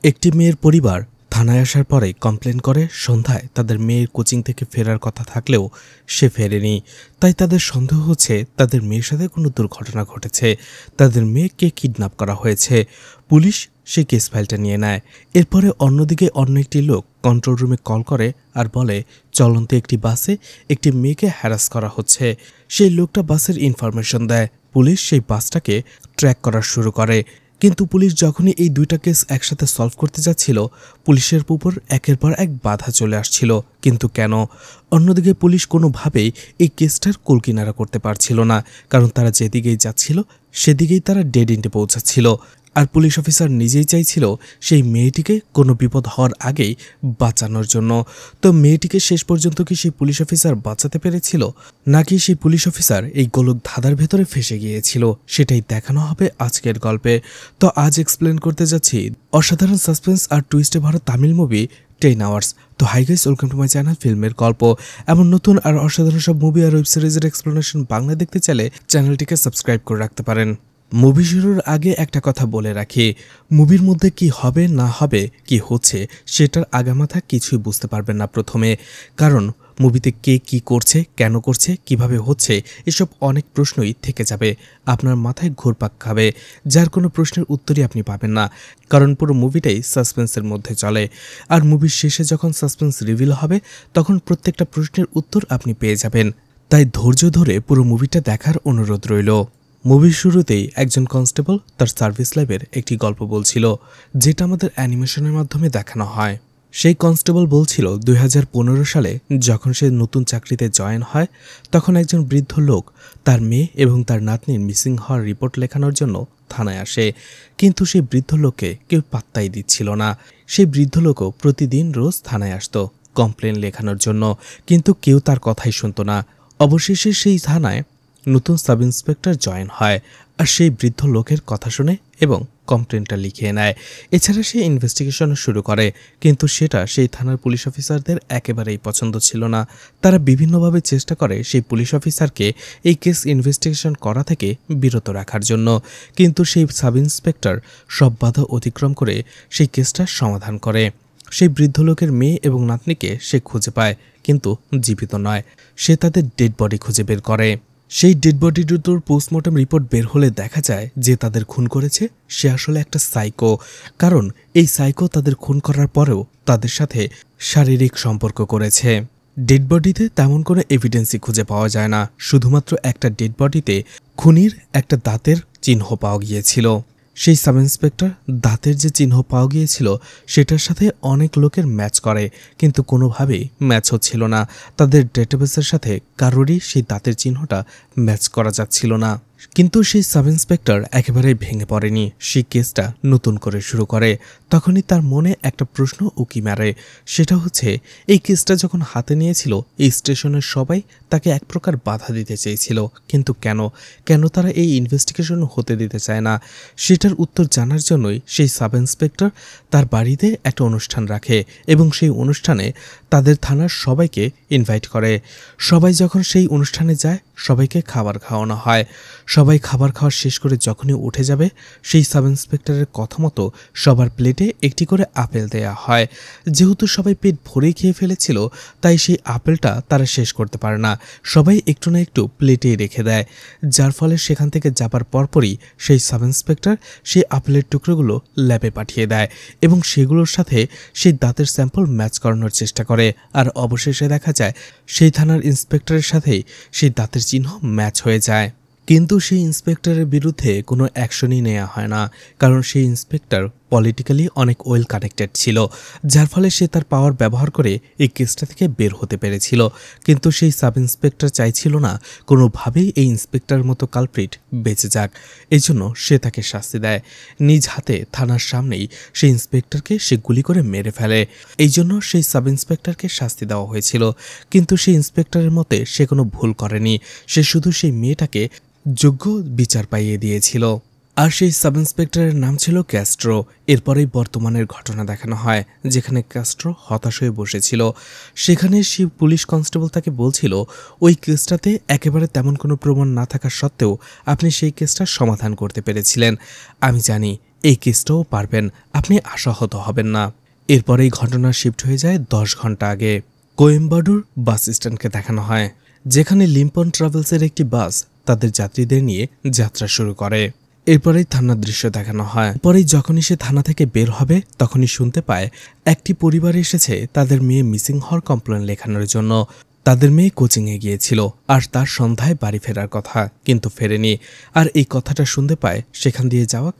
একটি মেয়ের পরিবার থানায় আসার পরে কমপ্লেন করে সন্ধ্যায় তাদের মেয়ের কোচিং থেকে ফেরার কথা থাকলেও সে ফেরেনি। তাই তাদের সন্দেহ হচ্ছে তাদের মেয়ের সাথে কোনো দুর্ঘটনা ঘটেছে, তাদের মেয়েকে কিডন্যাপ করা হয়েছে। পুলিশ সেই কেস ফাইলটা নিয়ে নেয়। এরপরে অন্যদিকে অন্য একটি লোক কন্ট্রোল রুমে কল করে আর বলে চলন্ত একটি বাসে একটি মেয়েকে হ্যারাস করা হচ্ছে। সেই লোকটা বাসের ইনফরমেশন দেয়। পুলিশ সেই বাসটাকে ট্র্যাক করা শুরু করে। কিন্তু পুলিশ যখনই এই দুইটা কেস একসাথে সলভ করতে যাচ্ছিল, পুলিশের উপর একের পর এক বাধা চলে আসছিল। কিন্তু কেন? অন্যদিকে পুলিশ কোনোভাবেই এই কেসটার কুলকিনারা করতে পারছিল না, কারণ তারা যেদিকেই যাচ্ছিল সেদিকেই তারা ডেড এন্ডে পৌঁছাচ্ছিল। আর পুলিশ অফিসার নিজেই চাইছিল সেই মেয়েটিকে কোনো বিপদ হওয়ার আগেই বাঁচানোর জন্য। তো মেয়েটিকে শেষ পর্যন্ত কি সেই পুলিশ অফিসার বাঁচাতে পেরেছিল, নাকি সেই পুলিশ অফিসার এই গোলক ধাঁধার ভেতরে ফেসে গিয়েছিল, সেটাই দেখানো হবে আজকের গল্পে। তো আজ এক্সপ্লেন করতে যাচ্ছি অসাধারণ সাসপেন্স আর টুইস্টে ভরা তামিল মুভি 10 আওয়ার্স। তো hi guys, welcome to my channel ফিল্মের গল্প। এমন নতুন আর অসাধারণ সব মুভি আর ওয়েব সিরিজের এক্সপ্লেনেশন বাংলা দেখতে চাইলে চ্যানেলটিকে সাবস্ক্রাইব করে রাখতে পারেন। মুভি শুরুর আগে একটা কথা বলে রাখি, মুভির মধ্যে কি হবে না হবে, কি হচ্ছে সেটার আগামাথা কিছুই বুঝতে পারবেন না প্রথমে, কারণ মুভিতে কে কি করছে, কেন করছে, কিভাবে হচ্ছে, এসব অনেক প্রশ্নই থেকে যাবে, আপনার মাথায় ঘুরপাক খাবে, যার কোনো প্রশ্নের উত্তরই আপনি পাবেন না, কারণ পুরো মুভিটাই সাসপেন্সের মধ্যে চলে। আর মুভির শেষে যখন সাসপেন্স রিভিল হবে তখন প্রত্যেকটা প্রশ্নের উত্তর আপনি পেয়ে যাবেন। তাই ধৈর্য ধরে পুরো মুভিটা দেখার অনুরোধ রইল। মুভির শুরুতেই একজন কনস্টেবল তার সার্ভিস লাইফের একটি গল্প বলছিল, যেটা আমাদের অ্যানিমেশনের মাধ্যমে দেখানো হয়। সেই কনস্টেবল বলছিল 2015 সালে যখন সে নতুন চাকরিতে জয়েন হয়, তখন একজন বৃদ্ধ লোক তার মেয়ে এবং তার নাতনির মিসিং হওয়ার রিপোর্ট লেখানোর জন্য থানায় আসে। কিন্তু সেই বৃদ্ধ লোককে কেউ পাত্তাই দিচ্ছিল না। সেই বৃদ্ধ লোকও প্রতিদিন রোজ থানায় আসতো কমপ্লেন লেখানোর জন্য, কিন্তু কেউ তার কথাই শুনত না। অবশেষে সেই থানায় নতুন সাব ইন্সপেক্টর জয়েন হয়, আর সেই বৃদ্ধ লোকের কথা শুনে এবং কমপ্লেনটা লিখিয়ে নেয়। এছাড়া সে ইনভেস্টিগেশন শুরু করে, কিন্তু সেটা সেই থানার পুলিশ অফিসারদের একেবারেই পছন্দ ছিল না। তারা বিভিন্নভাবে চেষ্টা করে সেই পুলিশ অফিসারকে এই কেস ইনভেস্টিগেশন করা থেকে বিরত রাখার জন্য, কিন্তু সেই সাব ইন্সপেক্টর সব বাধা অতিক্রম করে সেই কেসটা সমাধান করে। সেই বৃদ্ধ লোকের মেয়ে এবং নাতনিকে সে খুঁজে পায়, কিন্তু জীবিত নয়। সে তাদের ডেড বডি খুঁজে বের করে। সেই ডেড বডি দুটোর পোস্টমর্টম রিপোর্ট বের হলে দেখা যায় যে তাদের খুন করেছে সে আসলে একটা সাইকো, কারণ এই সাইকো তাদের খুন করার পরেও তাদের সাথে শারীরিক সম্পর্ক করেছে। ডেড বডিতে তেমন কোনো এভিডেন্সই খুঁজে পাওয়া যায় না, শুধুমাত্র একটা ডেড বডিতে খুনির একটা দাঁতের চিহ্ন পাওয়া গিয়েছিল। সেই সাব ইন্সপেক্টর দাঁতের যে চিহ্ন পাওয়া গিয়েছিল সেটার সাথে অনেক লোকের ম্যাচ করে, কিন্তু কোনোভাবেই ম্যাচ হচ্ছিল না। তাদের ডেটাবেসের সাথে কারোরই সেই দাঁতের চিহ্নটা ম্যাচ করা যাচ্ছিল না। কিন্তু সেই সাব ইন্সপেক্টর একেবারেই ভেঙে পড়েনি, সেই কেসটা নতুন করে শুরু করে। তখনই তার মনে একটা প্রশ্ন উকি মারে, সেটা হচ্ছে এই কেসটা যখন হাতে নিয়েছিল এই স্টেশনের সবাই তাকে এক প্রকার বাধা দিতে চেয়েছিল, কিন্তু কেন তারা এই ইনভেস্টিগেশন হতে দিতে চায় না? সেটার উত্তর জানার জন্যই সেই সাব ইন্সপেক্টর তার বাড়িতে একটা অনুষ্ঠান রাখে এবং সেই অনুষ্ঠানে তাদের থানার সবাইকে ইনভাইট করে। সবাই যখন সেই অনুষ্ঠানে যায় সবাইকে খাবার খাওয়ানো হয়। সবাই খাবার খাওয়া শেষ করে যখনই উঠে যাবে সেই সাব ইন্সপেক্টরের কথা মতো সবার প্লেটে একটি করে আপেল দেয়া হয়। যেহেতু সবাই পেট ভরেই খেয়ে ফেলেছিল, তাই সেই আপেলটা তারা শেষ করতে পারে না, সবাই একটু না একটু প্লেটেই রেখে দেয়, যার ফলে সেখান থেকে যাবার পরপরই সেই সাব ইন্সপেক্টর সেই আপেলের টুকরোগুলো ল্যাবে পাঠিয়ে দেয় এবং সেগুলোর সাথে সেই দাঁতের স্যাম্পল ম্যাচ করানোর চেষ্টা করে। আর অবশেষে দেখা যায় সেই থানার ইন্সপেক্টরের সাথেই সেই দাঁতের চিহ্ন ম্যাচ হয়ে যায়। কিন্তু সেই ইন্সপেক্টরের বিরুদ্ধে কোনো অ্যাকশনই নেওয়া হয় না, কারণ সেই ইন্সপেক্টর পলিটিক্যালি অনেক ওয়েল কানেক্টেড ছিল, যার ফলে সে তার পাওয়ার ব্যবহার করে এই কেসটা থেকে বের হতে পেরেছিল। কিন্তু সেই সাব ইন্সপেক্টর চাইছিল না কোনোভাবেই এই ইন্সপেক্টরের মতো কালপ্রিট বেঁচে যাক, এই জন্য সে তাকে শাস্তি দেয়। নিজ হাতে থানার সামনেই সেই ইন্সপেক্টরকে সে গুলি করে মেরে ফেলে। এই জন্য সেই সাব ইন্সপেক্টরকে শাস্তি দেওয়া হয়েছিল। কিন্তু সেই ইন্সপেক্টরের মতে সে কোনো ভুল করেনি, সে শুধু সেই মেয়েটাকে যোগ্য বিচার পাইয়ে দিয়েছিল। আর সেই সাব ইন্সপেক্টরের নাম ছিল ক্যাস্ট্রো। এরপরেই বর্তমানের ঘটনা দেখানো হয়, যেখানে ক্যাস্ট্রো হতাশ হয়ে বসেছিল। সেখানে সেই পুলিশ কনস্টেবল তাকে বলছিল ওই কেসটাতে একেবারে তেমন কোনো প্রমাণ না থাকা সত্ত্বেও আপনি সেই কেসটা সমাধান করতে পেরেছিলেন। আমি জানি এই কেসটাও পারবেন, আপনি আশাহত হবেন না। এরপরেই ঘটনা শিফট হয়ে যায় 10 ঘন্টা আগে। কোয়েম্বাডুর বাস স্ট্যান্ডকে দেখানো হয়, যেখানে লিম্পন ট্রাভেলসের একটি বাস তাদের যাত্রীদের নিয়ে যাত্রা শুরু করে। এরপরেই থানার দৃশ্য দেখানো হয়। পরেই যখনই সে থানা থেকে বের হবে তখনই শুনতে পায় একটি পরিবার এসেছে তাদের মেয়ে মিসিং হওয়ার কমপ্লেন লেখানোর জন্য। তাদের মেয়ে কোচিংয়ে গিয়েছিল আর তার সন্ধ্যায় বাড়ি ফেরার কথা, কিন্তু ফেরেনি। আর এই কথাটা শুনতে পায় সেখান দিয়ে যাওয়া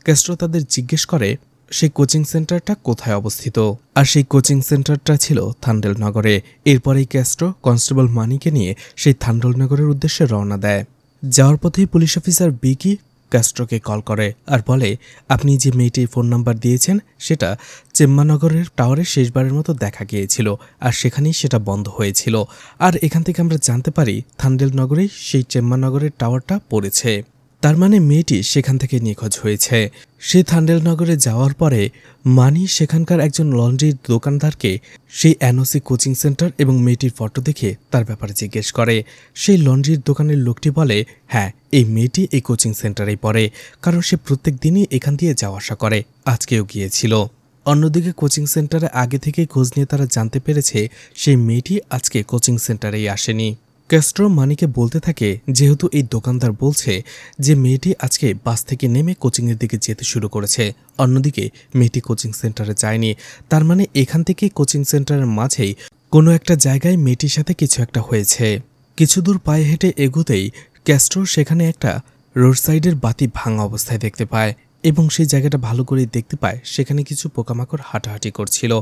ক্যাস্ট্রো তাদের জিজ্ঞেস করে সেই কোচিং সেন্টারটা কোথায় অবস্থিত, আর সেই কোচিং সেন্টারটা ছিল থান্ডেলনগরে। এরপরেই ক্যাস্ট্রো কনস্টেবল মানিকে নিয়ে সেই থান্ডেলনগরের উদ্দেশ্যে রওনা দেয়। যাওয়ার পথেই পুলিশ অফিসার বিকি ক্যাস্ট্রোকে কল করে আর বলে, আপনি যে মেয়েটির ফোন নাম্বার দিয়েছেন সেটা চেম্মানগরের টাওয়ারে শেষবারের মতো দেখা গিয়েছিল, আর সেখানেই সেটা বন্ধ হয়েছিল। আর এখান থেকে আমরা জানতে পারি থান্ডেলনগরেই সেই চেম্মানগরের টাওয়ারটা পড়েছে। তার মানে মেয়েটি সেখান থেকে নিখোঁজ হয়েছে। সে থান্ডেলনগরে যাওয়ার পরে মানি সেখানকার একজন লন্ড্রির দোকানদারকে সেই এনওসি কোচিং সেন্টার এবং মেয়েটির ফটো দেখে তার ব্যাপারে জিজ্ঞেস করে। সেই লন্ড্রির দোকানের লোকটি বলে, হ্যাঁ, এই মেয়েটি এই কোচিং সেন্টারেই পড়ে, কারণ সে প্রত্যেক দিনই এখান দিয়ে যাওয়া আসা করে, আজকেও গিয়েছিল। অন্যদিকে কোচিং সেন্টারে আগে থেকেই খোঁজ নিয়ে তারা জানতে পেরেছে সেই মেয়েটি আজকে কোচিং সেন্টারেই আসেনি। ক্যাস্ট্রো মানিকে বলতে থাকে, যেহেতু এই দোকানদার বলছে যে মেয়েটি আজকে বাস থেকে নেমে কোচিংয়ের দিকে যেতে শুরু করেছে, অন্যদিকে মেয়েটি কোচিং সেন্টারে যায়নি, তার মানে এখান থেকে কোচিং সেন্টারের মাঝেই কোনো একটা জায়গায় মেয়েটির সাথে কিছু একটা হয়েছে। কিছু দূর পায়ে হেঁটে এগোতেই ক্যাস্ট্রো সেখানে একটা রোড সাইডের বাতি ভাঙা অবস্থায় দেখতে পায় এবং সেই জায়গাটা ভালো করে দেখতে পায় সেখানে কিছু পোকামাকড় হাঁটাহাঁটি করছিল।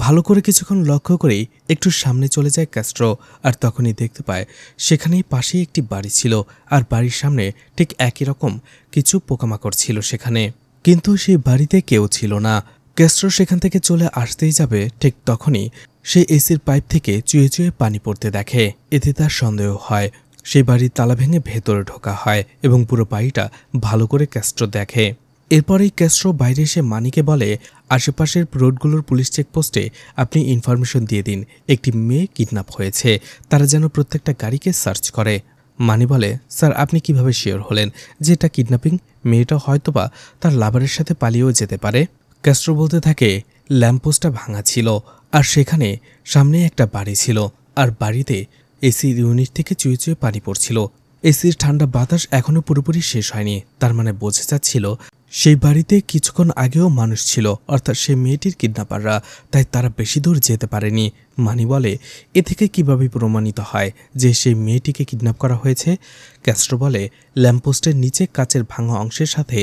ভালো করে কিছুক্ষণ লক্ষ্য করেই একটু সামনে চলে যায় ক্যাস্ট্রো, আর তখনই দেখতে পায় সেখানেই পাশেই একটি বাড়ি ছিল, আর বাড়ির সামনে ঠিক একই রকম কিছু পোকামাকড় ছিল সেখানে, কিন্তু সেই বাড়িতে কেউ ছিল না। ক্যাস্ট্রো সেখান থেকে চলে আসতেই যাবে, ঠিক তখনই সে এসির পাইপ থেকে চুয়ে চুয়ে পানি পড়তে দেখে। এতে তার সন্দেহ হয়। সেই বাড়ির তালা ভেঙে ভেতরে ঢোকা হয় এবং পুরো বাড়িটা ভালো করে ক্যাস্ট্রো দেখে। এরপরেই ক্যাস্ট্রো বাইরে এসে মানিকে বলে, আশেপাশের রোডগুলোর পুলিশ চেকপোস্টে আপনি ইনফরমেশন দিয়ে দিন, একটি মেয়ে কিডন্যাপ হয়েছে, তারা যেন প্রত্যেকটা গাড়িকে সার্চ করে। মানি বলে, স্যার, আপনি কিভাবে শিওর হলেন যে এটা কিডন্যাপিং? মেয়েটা হয়তোবা তার লাভারের সাথে পালিয়েও যেতে পারে। ক্যাস্ট্রো বলতে থাকে, ল্যাম্পপোস্টটা ভাঙা ছিল আর সেখানে সামনে একটা বাড়ি ছিল, আর বাড়িতে এসি ইউনিট থেকে চুয়ে চুয়ে পানি পড়ছিল। এসির ঠান্ডা বাতাস এখনো পুরোপুরি শেষ হয়নি, তার মানে বোঝা যাচ্ছিল সেই বাড়িতে কিছুক্ষণ আগেও মানুষ ছিল, অর্থাৎ সেই মেয়েটির কিডন্যাপাররা, তাই তারা বেশি দূর যেতে পারেনি। মানি বলে, এ থেকে কিভাবে প্রমাণিত হয় যে সেই মেয়েটিকে কিডন্যাপ করা হয়েছে? ক্যাস্ট্রো বলে, ল্যাম্পপোস্টের নিচে কাচের ভাঙা অংশের সাথে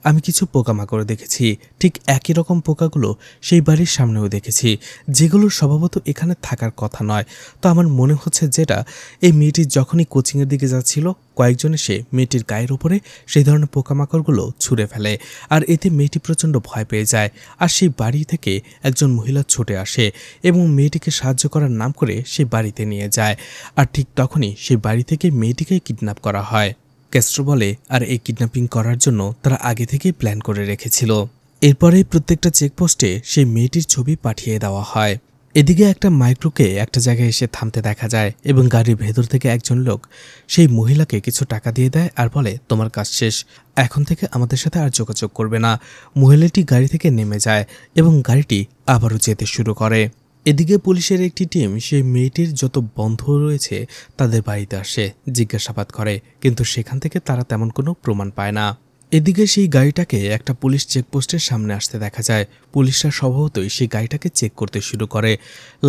আমি কিছু পোকামাকড় দেখেছি, ঠিক একই রকম পোকাগুলো সেই বাড়ির সামনেও দেখেছি, যেগুলো স্বভাবত এখানে থাকার কথা নয়। তো আমার মনে হচ্ছে যেটা এই মেয়েটি যখনই কোচিংয়ের দিকে যাচ্ছিল, কয়েকজন এসে মেয়েটির গায়ের উপরে সেই ধরনের পোকামাকড়গুলো ছুঁড়ে ফেলে, আর এতে মেয়েটি প্রচণ্ড ভয় পেয়ে যায়। আর সেই বাড়ি থেকে একজন মহিলা ছুটে আসে এবং মেয়েটিকে সাহায্য করার নাম করে সেই বাড়িতে নিয়ে যায়, আর ঠিক তখনই সেই বাড়ি থেকে মেয়েটিকে কিডন্যাপ করা হয়। ক্যাস্ট্রো বলে, আর এই কিডন্যাপিং করার জন্য তারা আগে থেকেই প্ল্যান করে রেখেছিল। এরপরেই প্রত্যেকটা চেকপোস্টে সেই মেয়েটির ছবি পাঠিয়ে দেওয়া হয়। এদিকে একটা মাইক্রোকে একটা জায়গায় এসে থামতে দেখা যায় এবং গাড়ির ভেতর থেকে একজন লোক সেই মহিলাকে কিছু টাকা দিয়ে দেয় আর বলে, তোমার কাজ শেষ, এখন থেকে আমাদের সাথে আর যোগাযোগ করবে না। মহিলাটি গাড়ি থেকে নেমে যায় এবং গাড়িটি আবারও যেতে শুরু করে। এদিকে পুলিশের একটি টিম সেই মেয়েটির যত বন্ধু রয়েছে তাদের বাড়িতে আসে, জিজ্ঞাসাবাদ করে, কিন্তু সেখান থেকে তারা তেমন কোনো প্রমাণ পায় না। এদিকে সেই গাড়িটাকে একটা পুলিশ চেকপোস্টের সামনে আসতে দেখা যায়। পুলিশরা স্বভাবতই সেই গাড়িটাকে চেক করতে শুরু করে,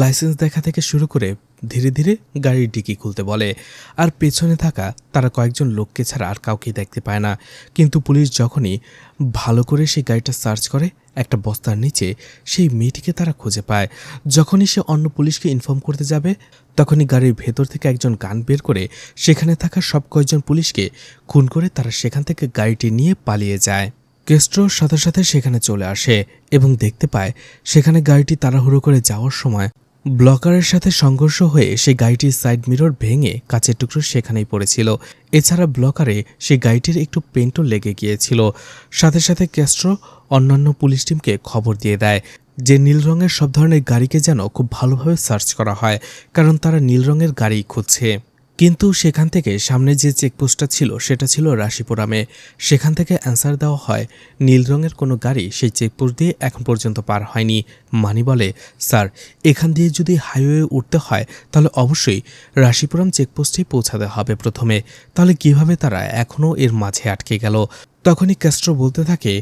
লাইসেন্স দেখা থেকে শুরু করে ধীরে ধীরে গাড়ির ডিকি খুলতে বলে, আর পেছনে থাকা তারা কয়েকজন লোককে ছাড়া আর কাউকে দেখতে পায় না। কিন্তু পুলিশ যখনই ভালো করে সেই গাড়িটা সার্চ করে, একটা বস্তার নিচে সেই মেয়েটিকে তারা খুঁজে পায়। যখনই সে অন্য পুলিশকে ইনফর্ম করতে যাবে, তখনই গাড়ির ভেতর থেকে একজন গান বের করে সেখানে থাকা সব কয়েকজন পুলিশকে খুন করে তারা সেখান থেকে গাড়িটি নিয়ে পালিয়ে যায়। ক্যাস্ট্রোর সাথে সাথে সেখানে চলে আসে এবং দেখতে পায় সেখানে গাড়িটি তাড়াহুড়ো করে যাওয়ার সময় ব্লকারের সাথে সংঘর্ষ হয়ে সেই গাড়িটির সাইড মিরর ভেঙে কাচের টুকরো সেখানেই পড়েছিল। এছাড়া ব্লকারে সেই গাড়িটির একটু পেন্টও লেগে গিয়েছিল। সাথে সাথে ক্যাস্ট্রো অন্যান্য পুলিশ টিমকে খবর দিয়ে দেয় যে নীল রঙের সব ধরনের গাড়িকে যেন খুব ভালোভাবে সার্চ করা হয়, কারণ তারা নীল রঙের গাড়ি খুঁজছে। কিন্তু সেখান থেকে সামনে যে চেকপোস্টটা ছিল সেটা ছিল রাশিপুরামে। সেখান থেকে অ্যান্সার দেওয়া হয় নীল রঙের কোনো গাড়ি সেই চেকপোস্ট দিয়ে এখন পর্যন্ত পার হয়নি। মানি বলে, স্যার এখান দিয়ে যদি হাইওয়ে উঠতে হয় তাহলে অবশ্যই রাশিপুরাম চেকপোস্টেই পৌঁছাতে হবে প্রথমে, তাহলে কিভাবে তারা এখনও এর মাঝে আটকে গেল। তখনই ক্যাস্ট্রো বলতে থাকে,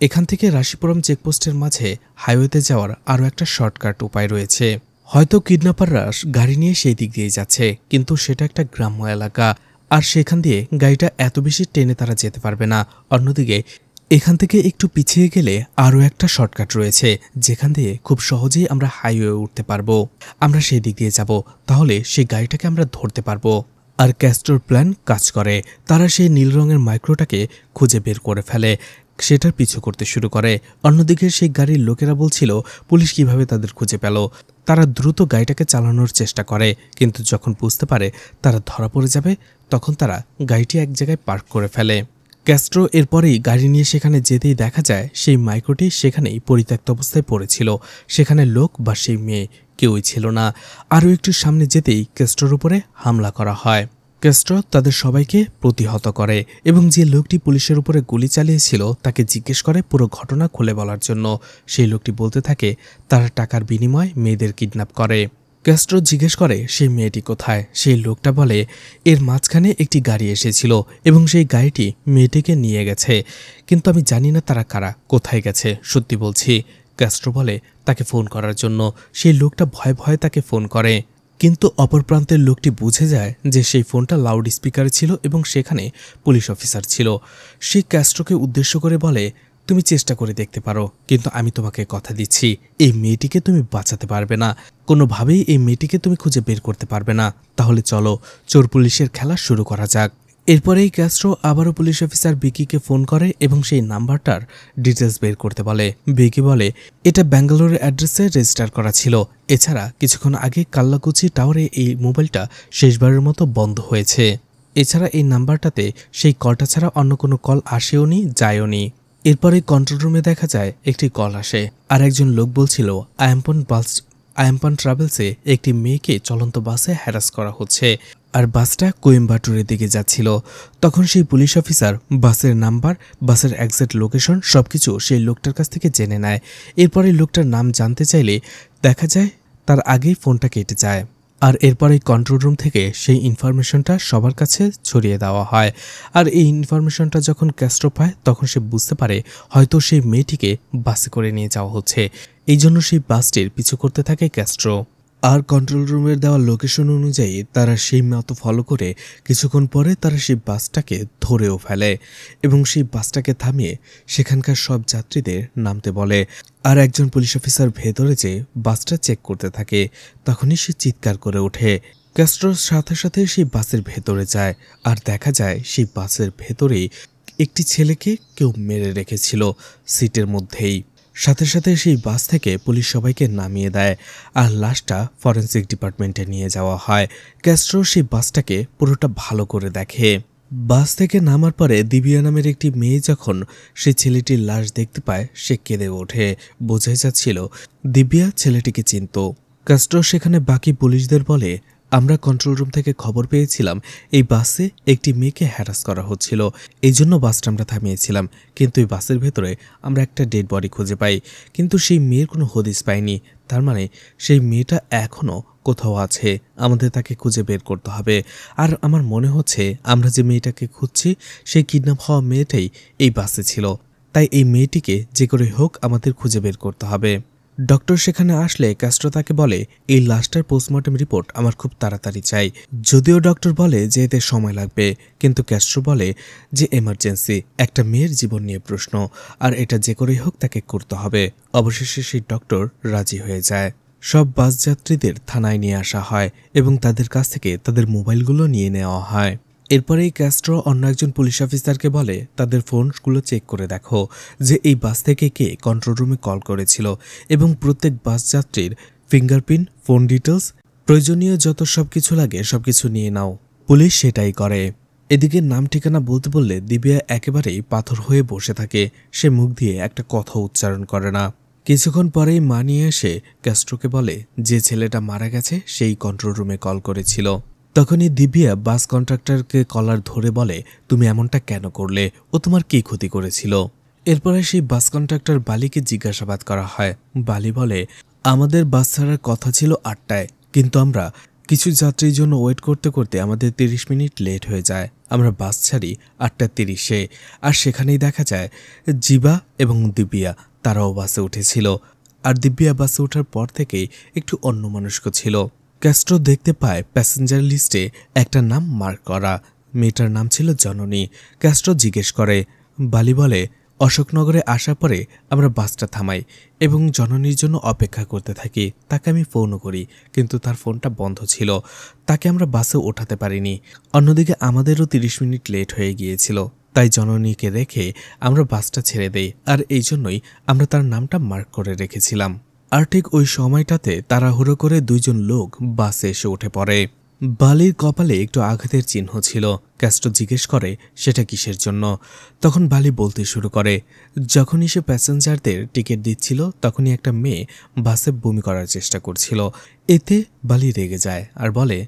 এখান থেকে রাশিপুরাম চেকপোস্টের মাঝে হাইওয়েতে যাওয়ার আরও একটা শর্টকাট উপায় রয়েছে। হয়তো কিডন্যাপাররা গাড়ি নিয়ে সেই দিক দিয়ে যাচ্ছে, কিন্তু সেটা একটা গ্রাম্য এলাকা, আর সেখান দিয়ে গাড়িটা এত বেশি টেনে তারা যেতে পারবে না। অন্যদিকে এখান থেকে একটু পিছিয়ে গেলে আরও একটা শর্টকাট রয়েছে, যেখান দিয়ে খুব সহজেই আমরা হাইওয়ে উঠতে পারবো। আমরা সেই দিক দিয়ে যাব, তাহলে সেই গাড়িটাকে আমরা ধরতে পারবো। আর ক্যাস্ট্রোর প্ল্যান কাজ করে। তারা সেই নীল রঙের মাইক্রোটাকে খুঁজে বের করে ফেলে, সেটার পিছু করতে শুরু করে। অন্যদিকে সেই গাড়ির লোকেরা বলছিল পুলিশ কিভাবে তাদের খুঁজে পেল। তারা দ্রুত গাড়িটাকে চালানোর চেষ্টা করে, কিন্তু যখন বুঝতে পারে তারা ধরা পড়ে যাবে, তখন তারা গাড়িটি এক জায়গায় পার্ক করে ফেলে। ক্যাস্ট্রো এরপরেই গাড়ি নিয়ে সেখানে যেতেই দেখা যায় সেই মাইক্রোটি সেখানেই পরিত্যক্ত অবস্থায় পড়েছিল। সেখানে লোক বা সেই মেয়ে কেউই ছিল না। আরও একটু সামনে যেতেই ক্যাস্ট্রোর উপরে হামলা করা হয়। ক্যাস্ট্রো তাদের সবাইকে প্রতিহত করে এবং যে লোকটি পুলিশের উপরে গুলি চালিয়েছিল তাকে জিজ্ঞেস করে পুরো ঘটনা খুলে বলার জন্য। সেই লোকটি বলতে থাকে তারা টাকার বিনিময়ে মেয়েদের কিডন্যাপ করে। ক্যাস্ট্রো জিজ্ঞেস করে সেই মেয়েটি কোথায়। সেই লোকটা বলে এর মাঝখানে একটি গাড়ি এসেছিল এবং সেই গাড়িটি মেয়েটিকে নিয়ে গেছে, কিন্তু আমি জানি না তারা কারা, কোথায় গেছে। সত্যি বলছি। ক্যাস্ট্রো বলে তাকে ফোন করার জন্য। সেই লোকটা ভয়ে ভয়ে তাকে ফোন করে, কিন্তু অপর প্রান্তের লোকটি বুঝে যায় যে সেই ফোনটা লাউড স্পিকারে ছিল এবং সেখানে পুলিশ অফিসার ছিল। সে ক্যাস্ট্রোকে উদ্দেশ্য করে বলে, তুমি চেষ্টা করে দেখতে পারো, কিন্তু আমি তোমাকে কথা দিচ্ছি এই মেয়েটিকে তুমি বাঁচাতে পারবে না, কোনোভাবেই এই মেয়েটিকে তুমি খুঁজে বের করতে পারবে না। তাহলে চলো চোর পুলিশের খেলা শুরু করা যাক। এরপরেই ক্যাস্ট্রো আবারও পুলিশ অফিসার বিকিকে ফোন করে এবং সেই নাম্বারটার ডিটেলস বের করতে বলে। বিকি বলে এটা ব্যাঙ্গালোরের অ্যাড্রেসে রেজিস্টার করা ছিল। এছাড়া কিছুক্ষণ আগে কাল্লাকুচি টাওয়ারে এই মোবাইলটা শেষবারের মতো বন্ধ হয়েছে। এছাড়া এই নাম্বারটাতে সেই কলটা ছাড়া অন্য কোনো কল আসেও নি, যায়ও নি। এরপরে কন্ট্রোল রুমে দেখা যায় একটি কল আসে, আর একজন লোক বলছিল আয়াম্পন ট্রাভেলসে একটি মেয়েকে চলন্ত বাসে হ্যারাস করা হচ্ছে, আর বাসটা কোয়েম্বাটুরের দিকে যাচ্ছিল। তখন সেই পুলিশ অফিসার বাসের নাম্বার, বাসের এক্সাক্ট লোকেশন সবকিছু সেই লোকটার কাছ থেকে জেনে নেয়। এরপরে লোকটার নাম জানতে চাইলে দেখা যায় তার আগেই ফোনটা কেটে যায়। আর এরপরে কন্ট্রোল রুম থেকে সেই ইনফরমেশনটা সবার কাছে ছড়িয়ে দেওয়া হয়। আর এই ইনফরমেশনটা যখন ক্যাস্ট্রো পায় তখন সে বুঝতে পারে হয়তো সেই মেয়েটিকে বাসে করে নিয়ে যাওয়া হচ্ছে। এই জন্য সেই বাসটির পিছু করতে থাকে ক্যাস্ট্রো। আর কন্ট্রোল রুমের দেওয়া লোকেশন অনুযায়ী তারা সেই মতো ফলো করে কিছুক্ষণ পরে তারা সেই বাসটাকে ধরেও ফেলে এবং সেই বাসটাকে থামিয়ে সেখানকার সব যাত্রীদের নামতে বলে। আর একজন পুলিশ অফিসার ভেতরে যে বাসটা চেক করতে থাকে, তখনই সে চিৎকার করে ওঠে। ক্যাস্ট্রোর সাথে সাথে সেই বাসের ভেতরে যায়, আর দেখা যায় সেই বাসের ভেতরেই একটি ছেলেকে কেউ মেরে রেখেছিল সিটের মধ্যেই। সাথে সাথে সেই বাস থেকে পুলিশ সবাইকে নামিয়ে দেয়, আর লাশটা ফরেন্সিক ডিপার্টমেন্টে নিয়ে যাওয়া হয়। ক্যাস্ট্রো সেই বাসটাকে পুরোটা ভালো করে দেখে। বাস থেকে নামার পরে দিবিয়া নামের একটি মেয়ে যখন সেই ছেলেটির লাশ দেখতে পায় সে কেঁদে ওঠে। বোঝাই যাচ্ছিল দিবিয়া ছেলেটিকে চিনত। ক্যাস্ট্রো সেখানে বাকি পুলিশদের বলে, আমরা কন্ট্রোল রুম থেকে খবর পেয়েছিলাম এই বাসে একটি মেয়েকে হ্যারাস করা হচ্ছিল, এই জন্য বাসটা আমরা থামিয়েছিলাম। কিন্তু এই বাসের ভেতরে আমরা একটা ডেড বডি খুঁজে পাই, কিন্তু সেই মেয়ের কোনো হদিস পাইনি। তার মানে সেই মেয়েটা এখনও কোথাও আছে, আমাদের তাকে খুঁজে বের করতে হবে। আর আমার মনে হচ্ছে আমরা যে মেয়েটাকে খুঁজছি সেই কিডন্যাপ হওয়া মেয়েটাই এই বাসে ছিল, তাই এই মেয়েটিকে যে করে হোক আমাদের খুঁজে বের করতে হবে। ডক্টর সেখানে আসলে ক্যাস্ট্রো তাকে বলে এই লাশটার পোস্টমর্টম রিপোর্ট আমার খুব তাড়াতাড়ি চাই। যদিও ডক্টর বলে যে এতে সময় লাগবে, কিন্তু ক্যাস্ট্রো বলে যে এমার্জেন্সি, একটা মেয়ের জীবন নিয়ে প্রশ্ন, আর এটা যে করেই হোক তাকে করতে হবে। অবশেষে সেই ডক্টর রাজি হয়ে যায়। সব বাস যাত্রীদের থানায় নিয়ে আসা হয় এবং তাদের কাছ থেকে তাদের মোবাইলগুলো নিয়ে নেওয়া হয়। এরপরেই ক্যাস্ট্রো অন্য একজন পুলিশ অফিসারকে বলে তাদের ফোনগুলো চেক করে দেখো যে এই বাস থেকে কে কন্ট্রোল রুমে কল করেছিল এবং প্রত্যেক বাস যাত্রীর ফিঙ্গারপ্রিন্ট, ফোন ডিটেলস, প্রয়োজনীয় যত সবকিছু লাগে সবকিছু নিয়ে নাও। পুলিশ সেটাই করে। এদিকে নাম ঠিকানা বলতে বললে দিবিয়া একেবারেই পাথর হয়ে বসে থাকে। সে মুখ দিয়ে একটা কথা উচ্চারণ করে না। কিছুক্ষণ পরেই মা নিয়ে এসে ক্যাস্ট্রোকে বলে যে ছেলেটা মারা গেছে সেই কন্ট্রোল রুমে কল করেছিল। তখনই দিব্যা বাস কন্ট্রাক্টরকে কলার ধরে বলে, তুমি এমনটা কেন করলে? ও তোমার কি ক্ষতি করেছিল? এরপরে সেই বাস কন্ট্রাক্টর বালিকে জিজ্ঞাসাবাদ করা হয়। বালি বলে, আমাদের বাস ছাড়ার কথা ছিল 8টায়, কিন্তু আমরা কিছু যাত্রীর জন্য ওয়েট করতে করতে আমাদের 30 মিনিট লেট হয়ে যায়। আমরা বাস ছাড়ি 8টা 30-এ, আর সেখানেই দেখা যায় জিবা এবং দিব্যা তারাও বাসে উঠেছিল। আর দিব্যা বাসে ওঠার পর থেকেই একটু অন্যমনস্ক ছিল। ক্যাস্ট্রো দেখতে পায় প্যাসেঞ্জার লিস্টে একটা নাম মার্ক করা। মেয়েটার নাম ছিল জননী। ক্যাস্ট্রো জিজ্ঞেস করে। বালি বলে, অশোকনগরে আসার পরে আমরা বাসটা থামাই এবং জননীর জন্য অপেক্ষা করতে থাকি। তাকে আমি ফোনও করি, কিন্তু তার ফোনটা বন্ধ ছিল। তাকে আমরা বাসে ওঠাতে পারিনি। অন্যদিকে আমাদেরও 30 মিনিট লেট হয়ে গিয়েছিল, তাই জননীকে রেখে আমরা বাসটা ছেড়ে দেই, আর এই জন্যই আমরা তার নামটা মার্ক করে রেখেছিলাম। আর ঠিক ওই সময়টাতে তাড়াহুড়ো করে 2জন লোক বাসে এসে উঠে পড়ে। বালির কপালে একটু আঘাতের চিহ্ন ছিল। ক্যাস্ট্রো জিজ্ঞেস করে, সেটা কিসের জন্য? তখন বালি বলতে শুরু করে, যখনই সে প্যাসেঞ্জারদের টিকিট দিচ্ছিল তখনই একটা মেয়ে বাসে বমি করার চেষ্টা করছিল। এতে বালি রেগে যায় আর বলে,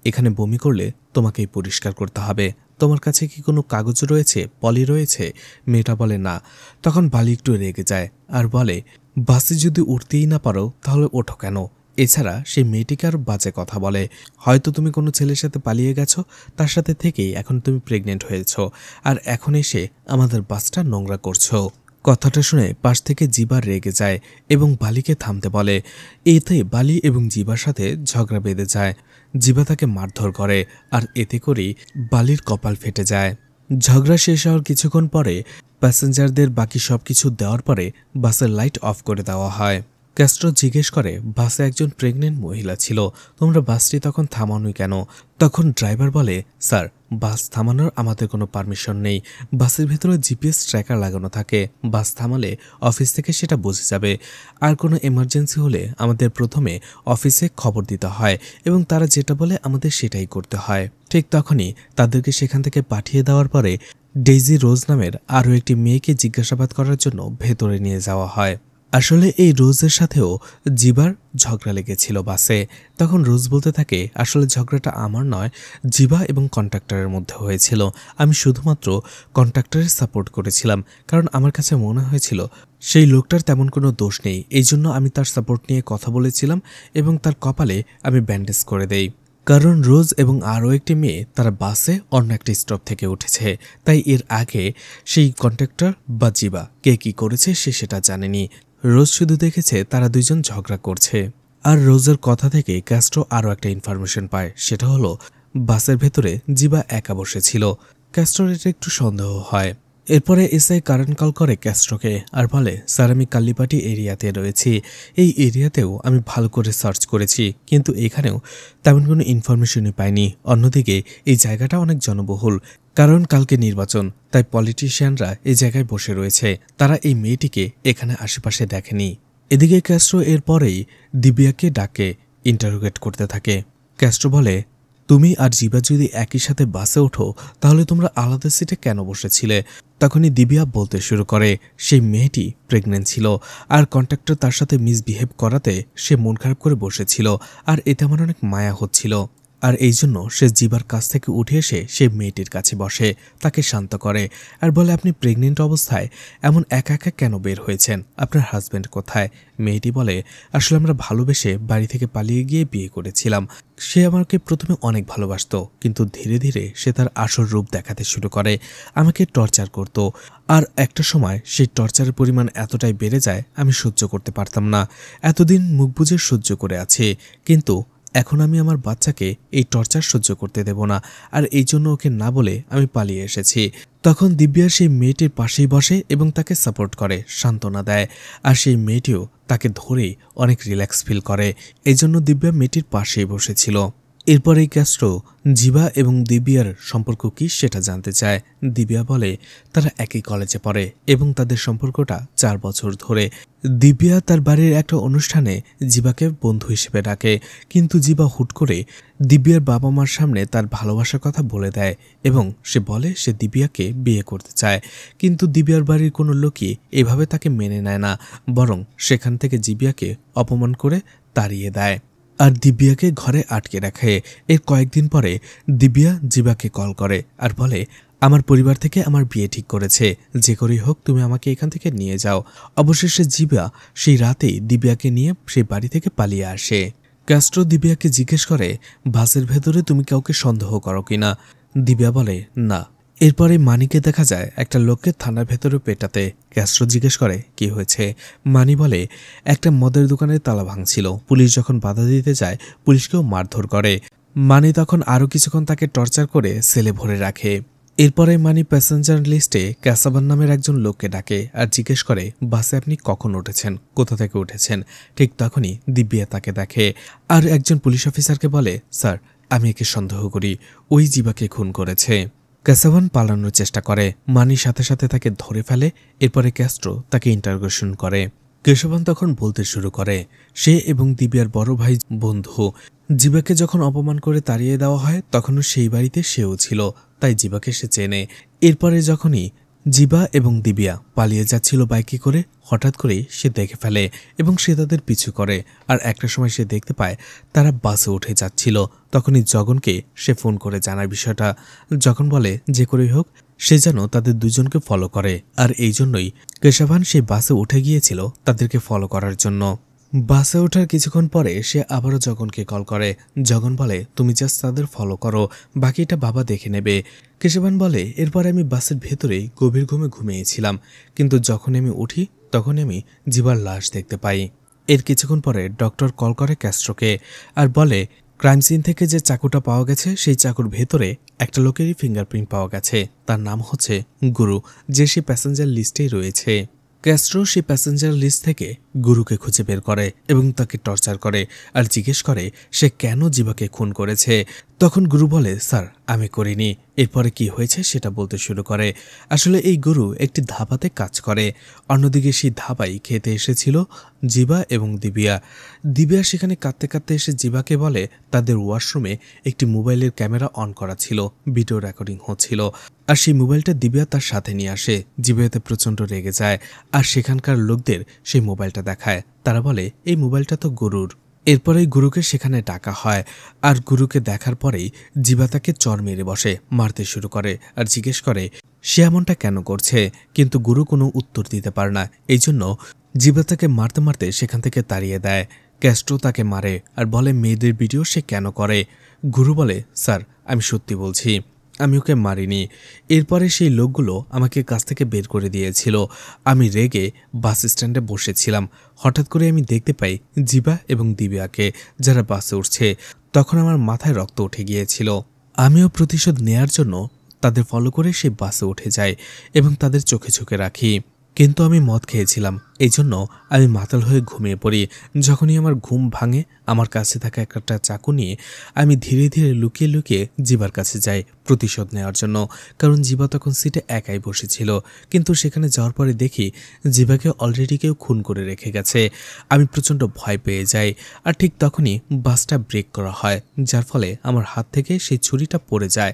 এখানে বমি করলে তোমাকেই পরিষ্কার করতে হবে। তোমার কাছে কি কোনো কাগজ রয়েছে, পলি রয়েছে? মেয়েটা বলে না। তখন বালি একটু রেগে যায় আর বলে, বাসে যদি উঠতেই না পারো তাহলে ওঠো কেন? এছাড়া সেই মেয়েটিকে আর বাজে কথা বলে, হয়তো তুমি কোনো ছেলের সাথে পালিয়ে গেছো, তার সাথে থেকেই এখন তুমি প্রেগনেন্ট হয়েছো, আর এখন এসে আমাদের বাসটা নোংরা করছো। কথাটা শুনে পাশ থেকে জিবা রেগে যায় এবং বালিকে থামতে বলে। এতে বালি এবং জিবার সাথে ঝগড়া বেঁধে যায়। জিবা তাকে মারধর করে, আর এতে করেই বালির কপাল ফেটে যায়। ঝগড়া শেষ হওয়ার কিছুক্ষণ পরে প্যাসেঞ্জারদের বাকি সবকিছু দেওয়ার পরে বাসের লাইট অফ করে দেওয়া হয়। ক্যাস্ট্রো জিজ্ঞেস করে, বাসে একজন প্রেগনেন্ট মহিলা ছিল, তোমরা বাসটি তখন থামানোই কেন? তখন ড্রাইভার বলে, স্যার, বাস থামানোর আমাদের কোনো পারমিশন নেই। বাসের ভেতরে জিপিএস ট্র্যাকার লাগানো থাকে। বাস থামালে অফিস থেকে সেটা বুঝে যাবে। আর কোনো এমার্জেন্সি হলে আমাদের প্রথমে অফিসে খবর দিতে হয় এবং তারা যেটা বলে আমাদের সেটাই করতে হয়। ঠিক তখনই তাদেরকে সেখান থেকে পাঠিয়ে দেওয়ার পরে ডেইজি রোজ নামের আরও একটি মেয়েকে জিজ্ঞাসাবাদ করার জন্য ভেতরে নিয়ে যাওয়া হয়। আসলে এই রোজের সাথেও জিবার ঝগড়া লেগেছিল বাসে। তখন রোজ বলতে থাকে, আসলে ঝগড়াটা আমার নয়, জিবা এবং কন্ট্রাক্টরের মধ্যে হয়েছিল। আমি শুধুমাত্র কন্ট্রাক্টরের সাপোর্ট করেছিলাম, কারণ আমার কাছে মনে হয়েছিল সেই লোকটার তেমন কোনো দোষ নেই। এই জন্য আমি তার সাপোর্ট নিয়ে কথা বলেছিলাম এবং তার কপালে আমি ব্যান্ডেজ করে দেই। কারণ রোজ এবং আরও একটি মেয়ে তারা বাসে অন্য একটি স্টপ থেকে উঠেছে, তাই এর আগে সেই কন্ট্রাক্টর বা জিবা কে কী করেছে সে সেটা জানেনি। রোজ শুধু দেখেছে তারা 2জন ঝগড়া করছে। আর রোজের কথা থেকে ক্যাস্ট্রো আরও একটা ইনফরমেশন পায়, সেটা হলো বাসের ভেতরে জিবা একা বসেছিল। ক্যাস্ট্রোর এটা একটু সন্দেহ হয়। এরপরে এসআই কারেন্ট কল করে ক্যাস্ট্রোকে আর বলে, স্যার, আমি কাল্লিপাটি এরিয়াতে রয়েছি। এই এরিয়াতেও আমি ভালো করে সার্চ করেছি, কিন্তু এখানেও তেমন কোনো ইনফরমেশনই পাইনি। অন্যদিকে এই জায়গাটা অনেক জনবহুল, কারণ কালকে নির্বাচন, তাই পলিটিশিয়ানরা এই জায়গায় বসে রয়েছে। তারা এই মেয়েটিকে এখানে আশেপাশে দেখেনি। এদিকে ক্যাস্ট্রো এরপরেই দিব্যাকে ডাকে ইন্টারোগেট করতে থাকে। ক্যাস্ট্রো বলে, তুমি আর জিবা যদি একই সাথে বাসে ওঠো তাহলে তোমরা আলাদা সিটে কেন বসেছিলে? তখনই দিব্যা বলতে শুরু করে, সেই মেয়েটি প্রেগনেন্ট ছিল আর কন্ট্রাক্টর তার সাথে মিসবিহেভ করাতে সে মন খারাপ করে বসেছিল, আর এতে আমার অনেক মায়া হচ্ছিল। আর এই জন্য সে জিবার কাছ থেকে উঠে এসে সে মেয়েটির কাছে বসে, তাকে শান্ত করে আর বলে, আপনি প্রেগনেন্ট অবস্থায় এমন একা একা কেন বের হয়েছেন? আপনার হাজব্যান্ড কোথায়? মেয়েটি বলে, আসলে আমরা ভালোবেসে বাড়ি থেকে পালিয়ে গিয়ে বিয়ে করেছিলাম। সে আমাকে প্রথমে অনেক ভালোবাসতো, কিন্তু ধীরে ধীরে সে তার আসল রূপ দেখাতে শুরু করে, আমাকে টর্চার করত। আর একটা সময় সেই টর্চারের পরিমাণ এতটাই বেড়ে যায় আমি সহ্য করতে পারতাম না। এতদিন মুখ বুজে সহ্য করে আছি, কিন্তু এখন আমি আমার বাচ্চাকে এই টর্চার সহ্য করতে দেব না, আর এই জন্য ওকে না বলে আমি পালিয়ে এসেছি। তখন দিব্যা সেই মেয়েটির পাশেই বসে এবং তাকে সাপোর্ট করে, সান্ত্বনা দেয়, আর সেই মেয়েটিও তাকে ধরেই অনেক রিল্যাক্স ফিল করে। এই জন্য দিব্যা মেয়েটির পাশেই বসেছিল। এরপরেই ক্যাস্ট্রো জিবা এবং দিব্যার সম্পর্ক কি সেটা জানতে চায়। দিব্যা বলে, তারা একই কলেজে পড়ে এবং তাদের সম্পর্কটা 4 বছর ধরে। দিব্যা তার বাড়ির একটা অনুষ্ঠানে জিবাকে বন্ধু হিসেবে ডাকে, কিন্তু জিবা হুট করে দিব্যার বাবা মার সামনে তার ভালোবাসার কথা বলে দেয় এবং সে বলে সে দিব্যাকে বিয়ে করতে চায়। কিন্তু দিব্যার বাড়ির কোনো লোকই এভাবে তাকে মেনে নেয় না, বরং সেখান থেকে দিব্যাকে অপমান করে তাড়িয়ে দেয়। আর দিব্যাকে ঘরে আটকে রাখে। এর কয়েকদিন পরে দিব্যা জিবাকে কল করে আর বলে, আমার পরিবার থেকে আমার বিয়ে ঠিক করেছে, যে করেই হোক তুমি আমাকে এখান থেকে নিয়ে যাও। অবশেষে জিবা সেই রাতেই দিব্যাকে নিয়ে সেই বাড়ি থেকে পালিয়ে আসে। ক্যাস্ট্রো দিব্যাকে জিজ্ঞেস করে, বাসের ভেতরে তুমি কাউকে সন্দেহ করো কিনা? দিব্যা বলে, না। এরপরে মানিকে দেখা যায় একটা লোককে থানার ভেতরে পেটাতে। ক্যাস্ট্রো জিজ্ঞেস করে, কি হয়েছে? মানি বলে, একটা মদের দোকানে তালা ভাঙছিল, পুলিশ যখন বাধা দিতে যায় পুলিশকেও মারধর করে। মানি তখন আরও কিছুক্ষণ তাকে টর্চার করে সেলে ভরে রাখে। এরপরে মানি প্যাসেঞ্জার লিস্টে ক্যাসাবান নামের একজন লোককে ডাকে আর জিজ্ঞেস করে, বাসে আপনি কখন উঠেছেন, কোথা থেকে উঠেছেন? ঠিক তখনই দিব্যা তাকে দেখে আর একজন পুলিশ অফিসারকে বলে, স্যার আমি একে সন্দেহ করি, ওই জিবাকে খুন করেছে। ক্যাসাবান পালানোর চেষ্টা করে, মানির সাথে সাথে তাকে ধরে ফেলে। এরপরে ক্যাস্ট্রো তাকে ইন্টারোগেশন করে। কেশবান তখন বলতে শুরু করে, সে এবং দিব্যার বড় ভাই বন্ধু। জিবাকে যখন অপমান করে তাড়িয়ে দেওয়া হয় তখনও সেই বাড়িতে সেও ছিল, তাই জিবাকে সে চেনে। এরপরে যখনই জিবা এবং দিব্যা পালিয়ে যাচ্ছিল বাইকে করে, হঠাৎ করেই সে দেখে ফেলে এবং সে তাদের পিছু করে। আর একটা সময় সে দেখতে পায় তারা বাসে উঠে যাচ্ছিল। তখনই জগনকে সে ফোন করে জানার বিষয়টা। জগন বলে, যে করেই হোক সে যেন তাদের দুজনকে ফলো করে, আর এই জন্যই কেশবান সেই বাসে উঠে গিয়েছিল তাদেরকে ফলো করার জন্য। বাসে ওঠার কিছুক্ষণ পরে সে আবারও জগনকে কল করে। জগন বলে, তুমি জাস্ট তাদের ফলো করো, বাকিটা বাবা দেখে নেবে। কেশবান বলে, এরপর আমি বাসের ভেতরেই গভীর ঘুমে ঘুমিয়েছিলাম, কিন্তু যখন আমি উঠি তখন আমি জিবার লাশ দেখতে পাই। এর কিছুক্ষণ পরে ডক্টর কল করে ক্যাস্ট্রোকে আর বলে, ক্রাইম সিন থেকে যে চাকুটা পাওয়া গেছে সেই চাকুর ভেতরে একটা লোকেরই ফিঙ্গারপ্রিন্ট পাওয়া গেছে, তার নাম হচ্ছে গুরু, যে সে প্যাসেঞ্জার লিস্টেই রয়েছে। ক্যাস্ট্রো সেই প্যাসেঞ্জার লিস্ট থেকে গুরুকে খুঁজে বের করে এবং তাকে টর্চার করে আর জিজ্ঞেস করে সে কেন জিবাকে খুন করেছে। তখন গুরু বলে, স্যার আমি করিনি। এরপরে কি হয়েছে সেটা বলতে শুরু করে। আসলে এই গুরু একটি ধাবাতে কাজ করে। অন্যদিকে সেই ধাবাই খেতে এসেছিল জিবা এবং দিব্যা। দিব্যা সেখানে কাঁদতে কাঁদতে এসে জিবাকে বলে তাদের ওয়াশরুমে একটি মোবাইলের ক্যামেরা অন করা ছিল, ভিডিও রেকর্ডিং হচ্ছিল। আর সেই মোবাইলটা দিব্যা তার সাথে নিয়ে আসে। জিবাতে প্রচণ্ড রেগে যায় আর সেখানকার লোকদের সেই মোবাইলটা দেখায়। তারা বলে, এই মোবাইলটা তো গুরুর। এরপরেই গুরুকে সেখানে ডাকা হয় আর গুরুকে দেখার পরেই জিবা তাকে চর মেরে বসে, মারতে শুরু করে আর জিজ্ঞেস করে সে এমনটা কেন করছে, কিন্তু গুরু কোনো উত্তর দিতে পারে না। এই জন্য জিবা তাকে মারতে মারতে সেখান থেকে তাড়িয়ে দেয়। ক্যাস্ট্রো তাকে মারে আর বলে মেয়েদের ভিডিও সে কেন করে। গুরু বলে, স্যার আমি সত্যি বলছি, আমি ওকে মারিনি। এরপরে সেই লোকগুলো আমাকে কাছ থেকে বের করে দিয়েছিল। আমি রেগে বাস স্ট্যান্ডে বসেছিলাম, হঠাৎ করে আমি দেখতে পাই জিবা এবং দিব্যাকে যারা বাসে উঠছে। তখন আমার মাথায় রক্ত উঠে গিয়েছিল। আমিও প্রতিশোধ নেয়ার জন্য তাদের ফলো করে সেই বাসে উঠে যাই এবং তাদের চোখে চোখে রাখি। কিন্তু আমি মদ খেয়েছিলাম, এই জন্য আমি মাতাল হয়ে ঘুমিয়ে পড়ি। যখনই আমার ঘুম ভাঙে আমার কাছে থাকা একটা চাকু নিয়ে আমি ধীরে ধীরে লুকিয়ে লুকিয়ে জিবার কাছে যাই প্রতিশোধ নেওয়ার জন্য, কারণ জিবা তখন সিটে একাই বসেছিল। কিন্তু সেখানে যাওয়ার পরে দেখি জিবাকে অলরেডি কেউ খুন করে রেখে গেছে। আমি প্রচণ্ড ভয় পেয়ে যাই আর ঠিক তখনই বাসটা ব্রেক করা হয়, যার ফলে আমার হাত থেকে সেই ছুরিটা পড়ে যায়।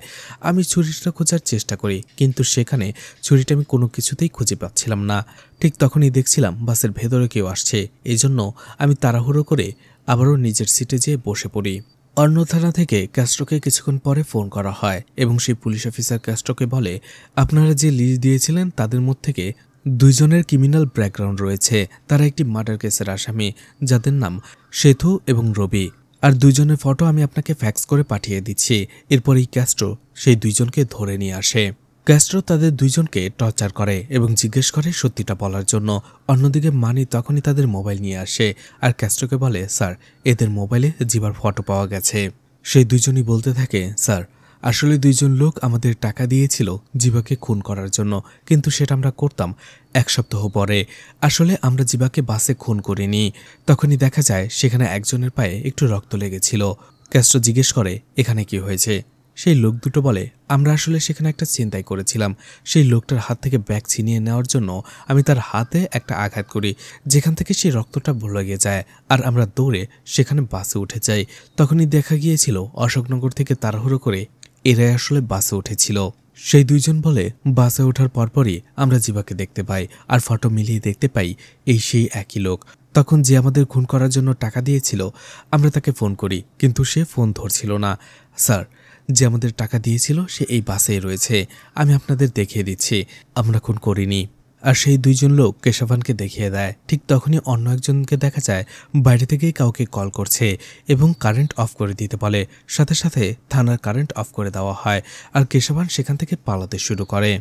আমি ছুরিটা খোঁজার চেষ্টা করি, কিন্তু সেখানে ছুরিটা আমি কোনো কিছুতেই খুঁজে পাচ্ছিলাম না। ঠিক তখনই দেখছিলাম বাসের ভেতরে কেউ আসছে, এই জন্য আমি তাড়াহুড়ো করে আবারও নিজের সিটে যেয়ে বসে পড়ি। অন্য থানা থেকে ক্যাস্ট্রোকে কিছুক্ষণ পরে ফোন করা হয় এবং সেই পুলিশ অফিসার ক্যাস্ট্রোকে বলে, আপনারা যে লিস্ট দিয়েছিলেন তাদের মধ্যে থেকে দুইজনের ক্রিমিনাল ব্যাকগ্রাউন্ড রয়েছে। তারা একটি মার্ডার কেসের আসামি, যাদের নাম সেতু এবং রবি। আর দুইজনের ফটো আমি আপনাকে ফ্যাক্স করে পাঠিয়ে দিচ্ছি। এরপরেই ক্যাস্ট্রো সেই দুইজনকে ধরে নিয়ে আসে। ক্যাস্ট্রো তাদের দুইজনকে টর্চার করে এবং জিজ্ঞেস করে সত্যিটা বলার জন্য। অন্যদিকে মানি তখনই তাদের মোবাইল নিয়ে আসে আর ক্যাস্ট্রোকে বলে, স্যার এদের মোবাইলে জিবার ফটো পাওয়া গেছে। সেই দুইজনই বলতে থাকে, স্যার আসলে দুইজন লোক আমাদের টাকা দিয়েছিল জিবাকে খুন করার জন্য, কিন্তু সেটা আমরা করতাম 1 সপ্তাহ পরে। আসলে আমরা জিবাকে বাসে খুন করিনি। তখনই দেখা যায় সেখানে একজনের পায়ে একটু রক্ত লেগেছিল। ক্যাস্ট্রো জিজ্ঞেস করে, এখানে কি হয়েছে? সেই লোক দুটো বলে, আমরা আসলে সেখানে একটা ছিনতাই করেছিলাম। সেই লোকটার হাত থেকে ব্যাগ ছিনিয়ে নেওয়ার জন্য আমি তার হাতে একটা আঘাত করি, যেখান থেকে সেই রক্তটা লেগে যায় আর আমরা দৌড়ে সেখানে বাসে উঠে যাই। তখনই দেখা গিয়েছিল অশোকনগর থেকে তাড়াহুড়ো করে এরাই আসলে বাসে উঠেছিল। সেই দুইজন বলে বাসে ওঠার পরপরই আমরা জিবাকে দেখতে পাই আর ফটো মিলিয়ে দেখতে পাই এই সেই একই লোক। তখন যে আমাদের খুন করার জন্য টাকা দিয়েছিল আমরা তাকে ফোন করি, কিন্তু সে ফোন ধরছিল না। স্যার, যে আমাদের টাকা দিয়েছিল সে এই বাসেই রয়েছে, আমি আপনাদের দেখিয়ে দিচ্ছি, আমরা খুন করিনি। আর সেই দুইজন লোক কেশবানকে দেখিয়ে দেয়। ঠিক তখনই অন্য একজনকে দেখা যায় বাইরে থেকেই কাউকে কল করছে এবং কারেন্ট অফ করে দিতে বলে। সাথে সাথে থানার কারেন্ট অফ করে দেওয়া হয় আর কেশবান সেখান থেকে পালাতে শুরু করে।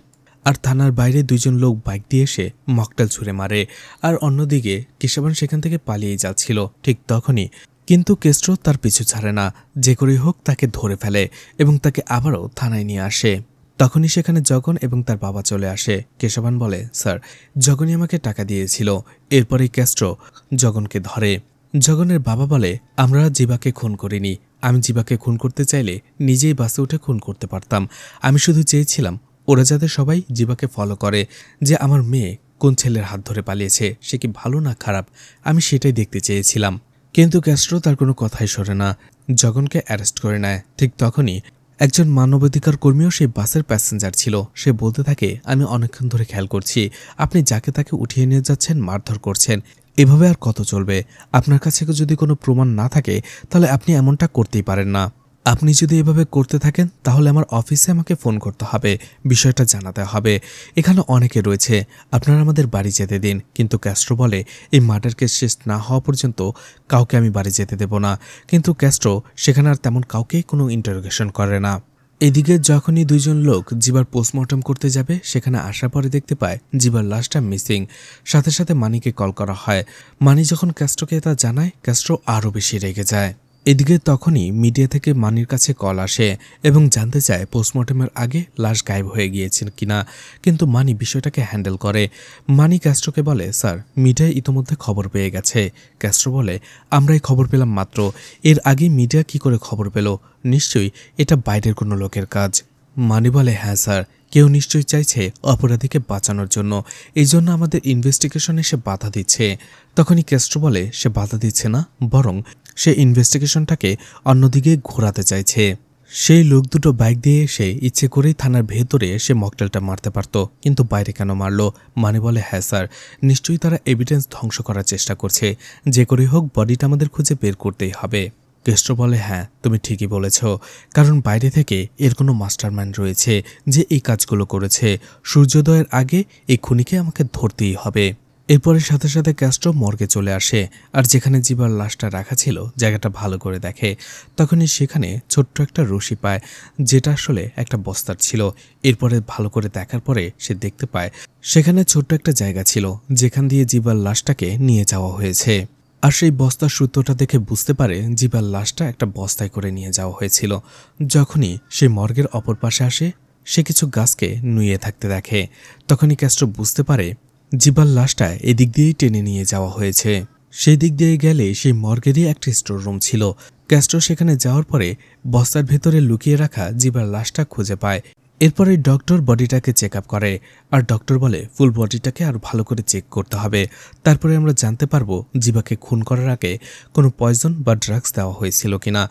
আর থানার বাইরে দুইজন লোক বাইক দিয়ে এসে মকটেল ছুঁড়ে মারে। আর অন্যদিকে কেশবান সেখান থেকে পালিয়ে যাচ্ছিল। ঠিক তখনই কিন্তু কেস্ট্রো তার পিছু ছাড়ে না, যে করেই হোক তাকে ধরে ফেলে এবং তাকে আবারও থানায় নিয়ে আসে। তখনই সেখানে জগন এবং তার বাবা চলে আসে। কেশবান বলে, স্যার, জগনই আমাকে টাকা দিয়েছিল। এরপরেই কেস্ট্রো জগনকে ধরে। জগনের বাবা বলে, আমরা জিবাকে খুন করিনি। আমি জিবাকে খুন করতে চাইলে নিজেই বাসে উঠে খুন করতে পারতাম। আমি শুধু চেয়েছিলাম ওরা যাতে সবাই জিবাকে ফলো করে, যে আমার মেয়ে কোন ছেলের হাত ধরে পালিয়েছে, সে কি ভালো না খারাপ, আমি সেটাই দেখতে চেয়েছিলাম। কিন্তু ক্যাস্ট্রো তার কোনো কথাই সরে না, জগনকে অ্যারেস্ট করে নেয়। ঠিক তখনই একজন মানবাধিকার কর্মীও সেই বাসের প্যাসেঞ্জার ছিল। সে বলতে থাকে, আমি অনেকক্ষণ ধরে খেয়াল করছি আপনি যাকে তাকে উঠিয়ে নিয়ে যাচ্ছেন, মারধর করছেন। এভাবে আর কত চলবে? আপনার কাছে যদি কোনো প্রমাণ না থাকে তাহলে আপনি এমনটা করতেই পারেন না। আপনি যদি এভাবে করতে থাকেন তাহলে আমার অফিসে আমাকে ফোন করতে হবে, বিষয়টা জানাতে হবে। এখানে অনেকে রয়েছে, আপনারা আমাদের বাড়ি যেতে দিন। কিন্তু ক্যাস্ট্রো বলে, এই মার্ডার কেস শেষ না হওয়া পর্যন্ত কাউকে আমি বাড়ি যেতে দেব না। কিন্তু ক্যাস্ট্রো সেখানে আর তেমন কাউকেই কোনো ইন্টারোগেশন করে না। এদিকে যখনই দুইজন লোক জিবার পোস্টমর্টম করতে যাবে, সেখানে আসার পরে দেখতে পায় জিবার লাশটা মিসিং। সাথে সাথে মানিকে কল করা হয়। মানি যখন ক্যাস্ট্রোকে তা জানায়, ক্যাস্ট্রো আরও বেশি রেগে যায়। এদিকে তখনই মিডিয়া থেকে মানির কাছে কল আসে এবং জানতে চায় পোস্টমর্টমের আগে লাশ গায়েব হয়ে গিয়েছে কিনা। কিন্তু মানি বিষয়টাকে হ্যান্ডেল করে। মানি ক্যাস্ট্রোকে বলে, স্যার, মিডিয়ায় ইতোমধ্যে খবর পেয়ে গেছে। ক্যাস্ট্রো বলে, আমরাই খবর পেলাম মাত্র, এর আগে মিডিয়া কি করে খবর পেল? নিশ্চয়ই এটা বাইরের কোনো লোকের কাজ। মানি বলে, হ্যাঁ স্যার, কেউ নিশ্চয়ই চাইছে অপরাধীকে বাঁচানোর জন্য, এই জন্য আমাদের ইনভেস্টিগেশনে সে বাধা দিচ্ছে। তখনই ক্যাস্ট্রো বলে, সে বাধা দিচ্ছে না, বরং সে ইনভেস্টিগেশনটাকে অন্যদিকে ঘোরাতে চাইছে। সেই লোক দুটো বাইক দিয়ে এসে ইচ্ছে করেই থানার ভেতরে সে মকটেলটা মারতে পারত, কিন্তু বাইরে কেন মারল? মানে বলে, হ্যাঁ স্যার, নিশ্চয়ই তারা এভিডেন্স ধ্বংস করার চেষ্টা করছে। যে করেই হোক বডিটা আমাদের খুঁজে বের করতেই হবে। কেস্ট্রো বলে, হ্যাঁ তুমি ঠিকই বলেছ, কারণ বাইরে থেকে এর কোনো মাস্টারমাইন্ড রয়েছে যে এই কাজগুলো করেছে। সূর্যোদয়ের আগে এই খুনিকে আমাকে ধরতেই হবে। এরপরে সাথে সাথে ক্যাস্ট্রো মর্গে চলে আসে আর যেখানে জিবার লাশটা রাখা ছিল জায়গাটা ভালো করে দেখে। তখনই সেখানে ছোট্ট একটা রশি পায়, যেটা আসলে একটা বস্তার ছিল। এরপরে ভালো করে দেখার পরে সে দেখতে পায় সেখানে ছোট্ট একটা জায়গা ছিল যেখান দিয়ে জিবার লাশটাকে নিয়ে যাওয়া হয়েছে। আর সেই বস্তার সূত্রটা দেখে বুঝতে পারে জিবার লাশটা একটা বস্তায় করে নিয়ে যাওয়া হয়েছিল। যখনই সে মর্গের অপর পাশে আসে, সে কিছু গাছকে নুয়ে থাকতে দেখে। তখনই ক্যাস্ট্রো বুঝতে পারে জিবার লাশটা এদিক দিয়েই টেনে নিয়ে যাওয়া হয়েছে। সেই দিক দিয়ে গেলে সেই মর্গেরই একটা স্টোর রুম ছিল। ক্যাস্ট্রো সেখানে যাওয়ার পরে বস্তার ভেতরে লুকিয়ে রাখা জিবার লাশটা খুঁজে পায়। এরপরে ডক্টর বডিটাকে চেক আপ করে আর ডক্টর বলে, ফুল বডিটাকে আর ভালো করে চেক করতে হবে, তারপরে আমরা জানতে পারবো জিবাকে খুন করার আগে কোনো পয়জন বা ড্রাগস দেওয়া হয়েছিল কিনা,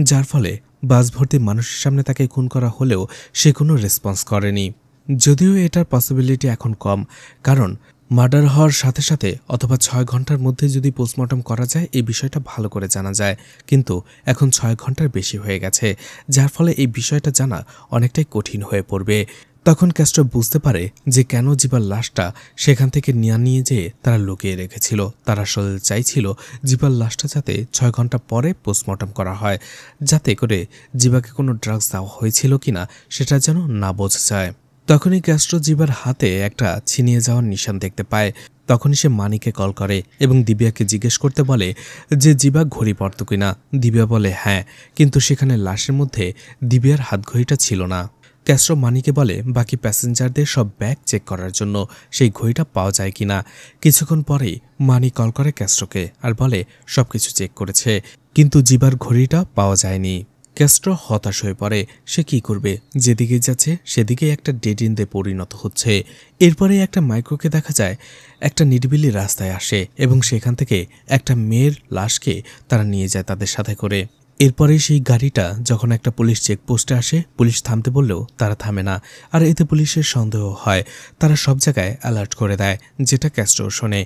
যার ফলে বাস ভর্তি মানুষের সামনে তাকে খুন করা হলেও সে কোনো রেসপন্স করেনি। যদিও এটার পসিবিলিটি এখন কম, কারণ মার্ডার হওয়ার সাথে সাথে অথবা 6 ঘন্টার মধ্যে যদি পোস্টমর্টম করা যায় এই বিষয়টা ভালো করে জানা যায়, কিন্তু এখন 6 ঘন্টার বেশি হয়ে গেছে, যার ফলে এই বিষয়টা জানা অনেকটাই কঠিন হয়ে পড়বে। তখন ক্যাস্ট্রো বুঝতে পারে যে কেন জিবার লাশটা সেখান থেকে নিয়ে যেয়ে তারা লুকিয়ে রেখেছিল। তারা আসলে চাইছিল জিবার লাশটা যাতে 6 ঘন্টা পরে পোস্টমর্টম করা হয়, যাতে করে জিবাকে কোনো ড্রাগস দেওয়া হয়েছিল কিনা সেটা যেন না বোঝা যায়। তখনই ক্যাস্ট্রো জিবার হাতে একটা ছিনিয়ে যাওয়ার নিশান দেখতে পায়। তখনই সে মানিকে কল করে এবং দিব্যাকে জিজ্ঞেস করতে বলে যে জিবা ঘড়ি পরত কিনা। দিব্যা বলে হ্যাঁ, কিন্তু সেখানে লাশের মধ্যে দিব্যার হাত ঘড়িটা ছিল না। ক্যাস্ট্রো মানিকে বলে বাকি প্যাসেঞ্জারদের সব ব্যাগ চেক করার জন্য সেই ঘড়িটা পাওয়া যায় কিনা। কিছুক্ষণ পরেই মানি কল করে ক্যাস্ট্রোকে আর বলে সবকিছু চেক করেছে, কিন্তু জিবার ঘড়িটা পাওয়া যায়নি। ক্যাস্ট্রো হতাশ হয়ে পড়ে। সে কি করবে? যেদিকে যাচ্ছে সেদিকে একটা ডেড এন্ডে পরিণত হচ্ছে। এরপরে একটা মাইক্রোকে দেখা যায় একটা নিরিবিলি রাস্তায় আসে এবং সেখান থেকে একটা মেয়ের লাশকে তারা নিয়ে যায় তাদের সাথে করে। এরপরে সেই গাড়িটা যখন একটা পুলিশ চেকপোস্টে আসে, পুলিশ থামতে বললেও তারা থামে না। আর এতে পুলিশের সন্দেহ হয়। তারা সব জায়গায় অ্যালার্ট করে দেয়, যেটা ক্যাস্ট্রো শোনে।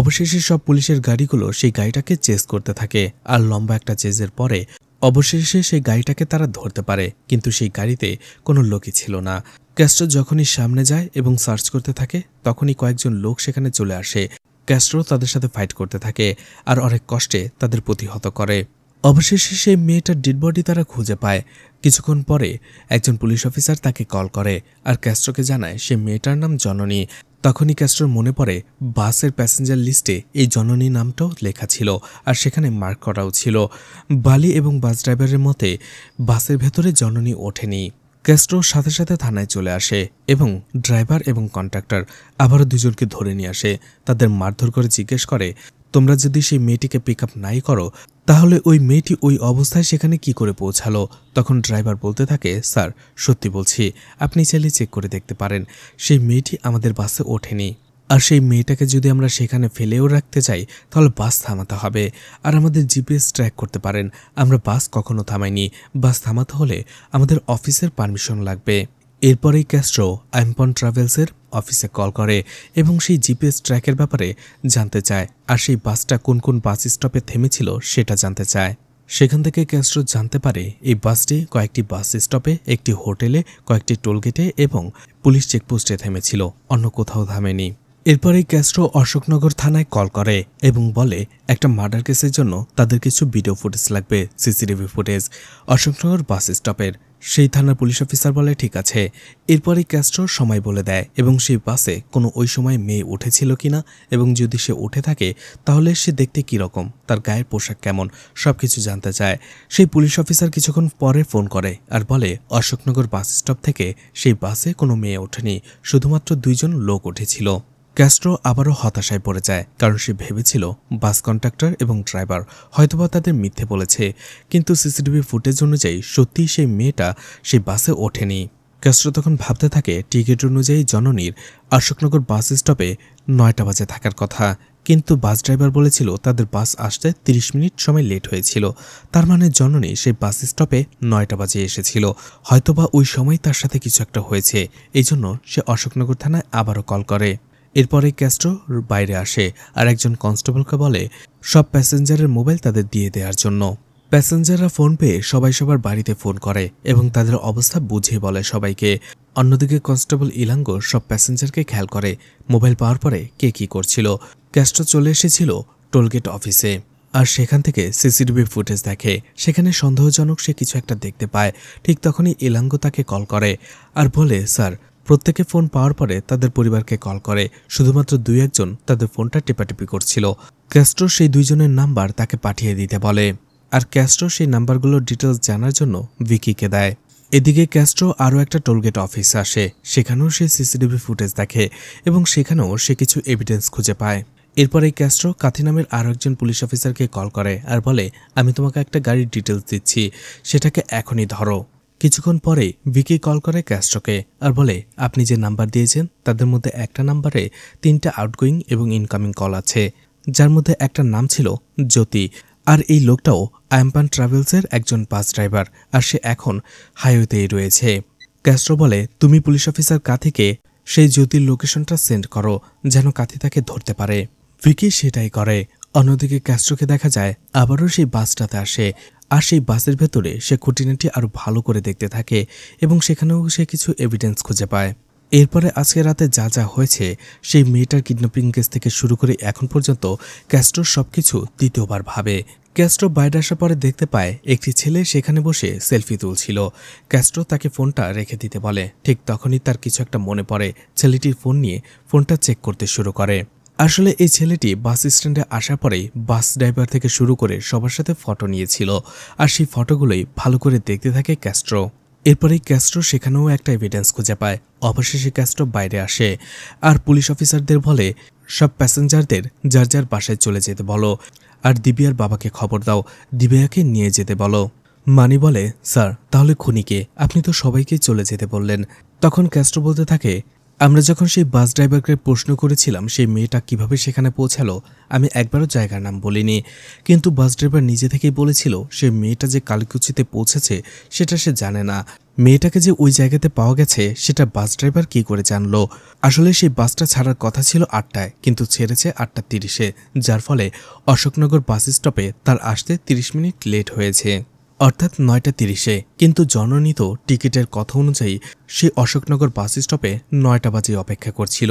অবশেষে সব পুলিশের গাড়িগুলো সেই গাড়িটাকে চেজ করতে থাকে। আর লম্বা একটা চেজের পরে অবশেষে সেই গাড়িটাকে তারা ধরতে পারে, কিন্তু সেই গাড়িতে কোনো লোকই ছিল না। ক্যাস্ট্রো যখনই সামনে যায় এবং সার্চ করতে থাকে, তখনই কয়েকজন লোক সেখানে চলে আসে। ক্যাস্ট্রো তাদের সাথে ফাইট করতে থাকে আর অনেক কষ্টে তাদের প্রতিহত করে। অবশেষে সেই মেয়েটার ডেড বডি তারা খুঁজে পায়। কিছুক্ষণ পরে একজন পুলিশ অফিসার তাকে কল করে আর ক্যাস্ট্রোকে জানায় সে মেয়েটার নাম জননী। তখনই ক্যাস্ট্রোর মনে পড়ে বাসের প্যাসেঞ্জার লিস্টে এই জননী নামটাও লেখা ছিল, আর সেখানে মার্ক করাও ছিল। বালি এবং বাস ড্রাইভারের মতে বাসের ভেতরে জননী ওঠেনি। ক্যাস্ট্রো সাথে সাথে থানায় চলে আসে এবং ড্রাইভার এবং কন্ট্রাক্টর আবারও দুজনকে ধরে নিয়ে আসে। তাদের মারধর করে জিজ্ঞেস করে, তোমরা যদি সেই মেয়েটিকে পিক আপ নাই করো, তাহলে ওই মেয়েটি ওই অবস্থায় সেখানে কি করে পৌঁছালো? তখন ড্রাইভার বলতে থাকে, স্যার সত্যি বলছি, আপনি চাইলে চেক করে দেখতে পারেন, সেই মেয়েটি আমাদের বাসে ওঠেনি। আর সেই মেয়েটাকে যদি আমরা সেখানে ফেলেও রাখতে চাই, তাহলে বাস থামাতে হবে। আর আমাদের জিপিএস ট্র্যাক করতে পারেন, আমরা বাস কখনো থামাইনি। বাস থামাতে হলে আমাদের অফিসের পারমিশন লাগবে। এরপরেই ক্যাস্ট্রো আইম্পন ট্রাভেলসের অফিসে কল করে এবং সেই জিপিএস ট্র্যাকের ব্যাপারে জানতে চায়, আর সেই বাসটা কোন কোন বাস স্টপে থেমেছিল সেটা জানতে চায়। সেখান থেকে ক্যাস্ট্রো জানতে পারে এই বাসটি কয়েকটি বাস স্টপে, একটি হোটেলে, কয়েকটি টোলগেটে এবং পুলিশ চেকপোস্টে থেমেছিল, অন্য কোথাও থামেনি। এরপরেই ক্যাস্ট্রো অশোকনগর থানায় কল করে এবং বলে একটা মার্ডার কেসের জন্য তাদের কিছু ভিডিও ফুটেজ লাগবে, সিসিটিভি ফুটেজ অশোকনগর বাস স্টপের। সেই থানার পুলিশ অফিসার বলে ঠিক আছে। এরপরেই ক্যাস্ট্রো সময় বলে দেয় এবং সেই বাসে কোনো ওই সময় মেয়ে উঠেছিল কিনা, এবং যদি সে উঠে থাকে তাহলে সে দেখতে কীরকম, তার গায়ের পোশাক কেমন, সবকিছু জানতে চায়। সেই পুলিশ অফিসার কিছুক্ষণ পরে ফোন করে আর বলে অশোকনগর বাস স্টপ থেকে সেই বাসে কোনো মেয়ে ওঠেনি, শুধুমাত্র 2 জন লোক উঠেছিল। ক্যাস্ট্রো আবারও হতাশায় পড়ে যায়, কারণ সে ভেবেছিল বাস কন্ডাক্টর এবং ড্রাইভার হয়তোবা তাদের মিথ্যে বলেছে, কিন্তু সিসিটিভি ফুটেজ অনুযায়ী সত্যিই সেই মেয়েটা সেই বাসে ওঠেনি। ক্যাস্ট্রো তখন ভাবতে থাকে টিকিট অনুযায়ী জননীর অশোকনগর বাস স্টপে 9টা বাজে থাকার কথা, কিন্তু বাস ড্রাইভার বলেছিল তাদের বাস আসতে 30 মিনিট সময় লেট হয়েছিল। তার মানে জননী সেই বাস স্টপে 9টা বাজে এসেছিল। হয়তোবা ওই সময় তার সাথে কিছু একটা হয়েছে, এই জন্য সে অশোকনগর থানায় আবারও কল করে। এরপরে ক্যাস্ট্রো বাইরে আসে আর একজন কনস্টেবলকে বলে সব প্যাসেঞ্জারের মোবাইল তাদের দিয়ে দেওয়ার জন্য। প্যাসেঞ্জাররা ফোন পেয়ে সবাই সবার বাড়িতে ফোন করে এবং তাদের অবস্থা বুঝিয়ে বলে সবাইকে। অন্যদিকে কনস্টেবল ইলাঙ্গো সব প্যাসেঞ্জারকে খেয়াল করে মোবাইল পাওয়ার পরে কে কী করছিল। ক্যাস্ট্রো চলে এসেছিল টোলগেট অফিসে আর সেখান থেকে সিসিটিভি ফুটেজ দেখে। সেখানে সন্দেহজনক সে কিছু একটা দেখতে পায়। ঠিক তখনই ইলাঙ্গো তাকে কল করে আর বলে, স্যার প্রত্যেকে ফোন পাওয়ার পরে তাদের পরিবারকে কল করে, শুধুমাত্র 2-1 জন তাদের ফোনটা টেপাটেপি করছিল। ক্যাস্ট্রো সেই 2 জনের নাম্বার তাকে পাঠিয়ে দিতে বলে, আর ক্যাস্ট্রো সেই নাম্বারগুলোর ডিটেলস জানার জন্য ভিকিকে দেয়। এদিকে ক্যাস্ট্রো আরও একটা টোলগেট অফিসে আসে, সেখানেও সে সিসিটিভি ফুটেজ দেখে এবং সেখানেও সে কিছু এভিডেন্স খুঁজে পায়। এরপরে ক্যাস্ট্রো কাথি নামের আরও একজন পুলিশ অফিসারকে কল করে আর বলে, আমি তোমাকে একটা গাড়ির ডিটেলস দিচ্ছি, সেটাকে এখনই ধরো। কিছুক্ষণ পরে ভিকি কল করে ক্যাস্ট্রোকে আর বলে, আপনি যে নাম্বার দিয়েছেন তাদের মধ্যে একটা নাম্বারে 3টা আউটগোয়িং এবং ইনকামিং কল আছে, যার মধ্যে একটা নাম ছিল জ্যোতি। আর এই লোকটাও আইম্পান ট্রাভেলসের একজন বাস ড্রাইভার, আর সে এখন হাইওয়েতেই রয়েছে। ক্যাস্ট্রো বলে, তুমি পুলিশ অফিসার কাথিকে সেই জ্যোতির লোকেশনটা সেন্ড করো, যেন কাথি তাকে ধরতে পারে। ভিকি সেটাই করে। অন্যদিকে ক্যাস্ট্রোকে দেখা যায় আবারও সেই বাসটাতে আসে, আর সেই বাসের ভেতরে সে খুঁটিনাটি আরও ভালো করে দেখতে থাকে এবং সেখানেও সে কিছু এভিডেন্স খুঁজে পায়। এরপরে আজকে রাতে যা যা হয়েছে, সেই মেয়েটার কিডন্যাপিং কেস থেকে শুরু করে এখন পর্যন্ত ক্যাস্ট্রো সবকিছু দ্বিতীয়বার ভাবে। ক্যাস্ট্রো বাইরে আসার পরে দেখতে পায় একটি ছেলে সেখানে বসে সেলফি তুলছিল। ক্যাস্ট্রো তাকে ফোনটা রেখে দিতে বলে। ঠিক তখনই তার কিছু একটা মনে পড়ে। ছেলেটির ফোন নিয়ে ফোনটা চেক করতে শুরু করে। আসলে এই ছেলেটি বাস স্ট্যান্ডে আসার পরেই বাস ড্রাইভার থেকে শুরু করে সবার সাথে ফটো নিয়েছিল, আর সেই ফটোগুলোই ভালো করে দেখতে থাকে ক্যাস্ট্রো। এরপরেই ক্যাস্ট্রো সেখানেও একটা এভিডেন্স খুঁজে পায়। অবশেষে ক্যাস্ট্রো বাইরে আসে আর পুলিশ অফিসারদের বলে, সব প্যাসেঞ্জারদের যার যার বাসায় চলে যেতে বলো, আর দিবিয়ার বাবাকে খবর দাও, দিবিয়াকে নিয়ে যেতে বলো। মানি বলে, স্যার তাহলে খুনিকে? আপনি তো সবাইকে চলে যেতে বললেন। তখন ক্যাস্ট্রো বলতে থাকে, আমরা যখন সেই বাস ড্রাইভারকে প্রশ্ন করেছিলাম সেই মেয়েটা কিভাবে সেখানে পৌঁছালো, আমি একবারও জায়গার নাম বলিনি, কিন্তু বাস ড্রাইভার নিজে থেকেই বলেছিল সে মেয়েটা যে কালীকুচিতে পৌঁছেছে সেটা সে জানে না। মেয়েটাকে যে ওই জায়গাতে পাওয়া গেছে সেটা বাস ড্রাইভার কি করে জানলো? আসলে সেই বাসটা ছাড়ার কথা ছিল 8টায়, কিন্তু ছেড়েছে 8:30-এ, যার ফলে অশোকনগর বাস স্টপে তার আসতে 30 মিনিট লেট হয়েছে, অর্থাৎ 9:30-এ। কিন্তু জননী তো টিকিটের কথা অনুযায়ী সেই অশোকনগর বাস স্টপে 9টা বাজে অপেক্ষা করছিল।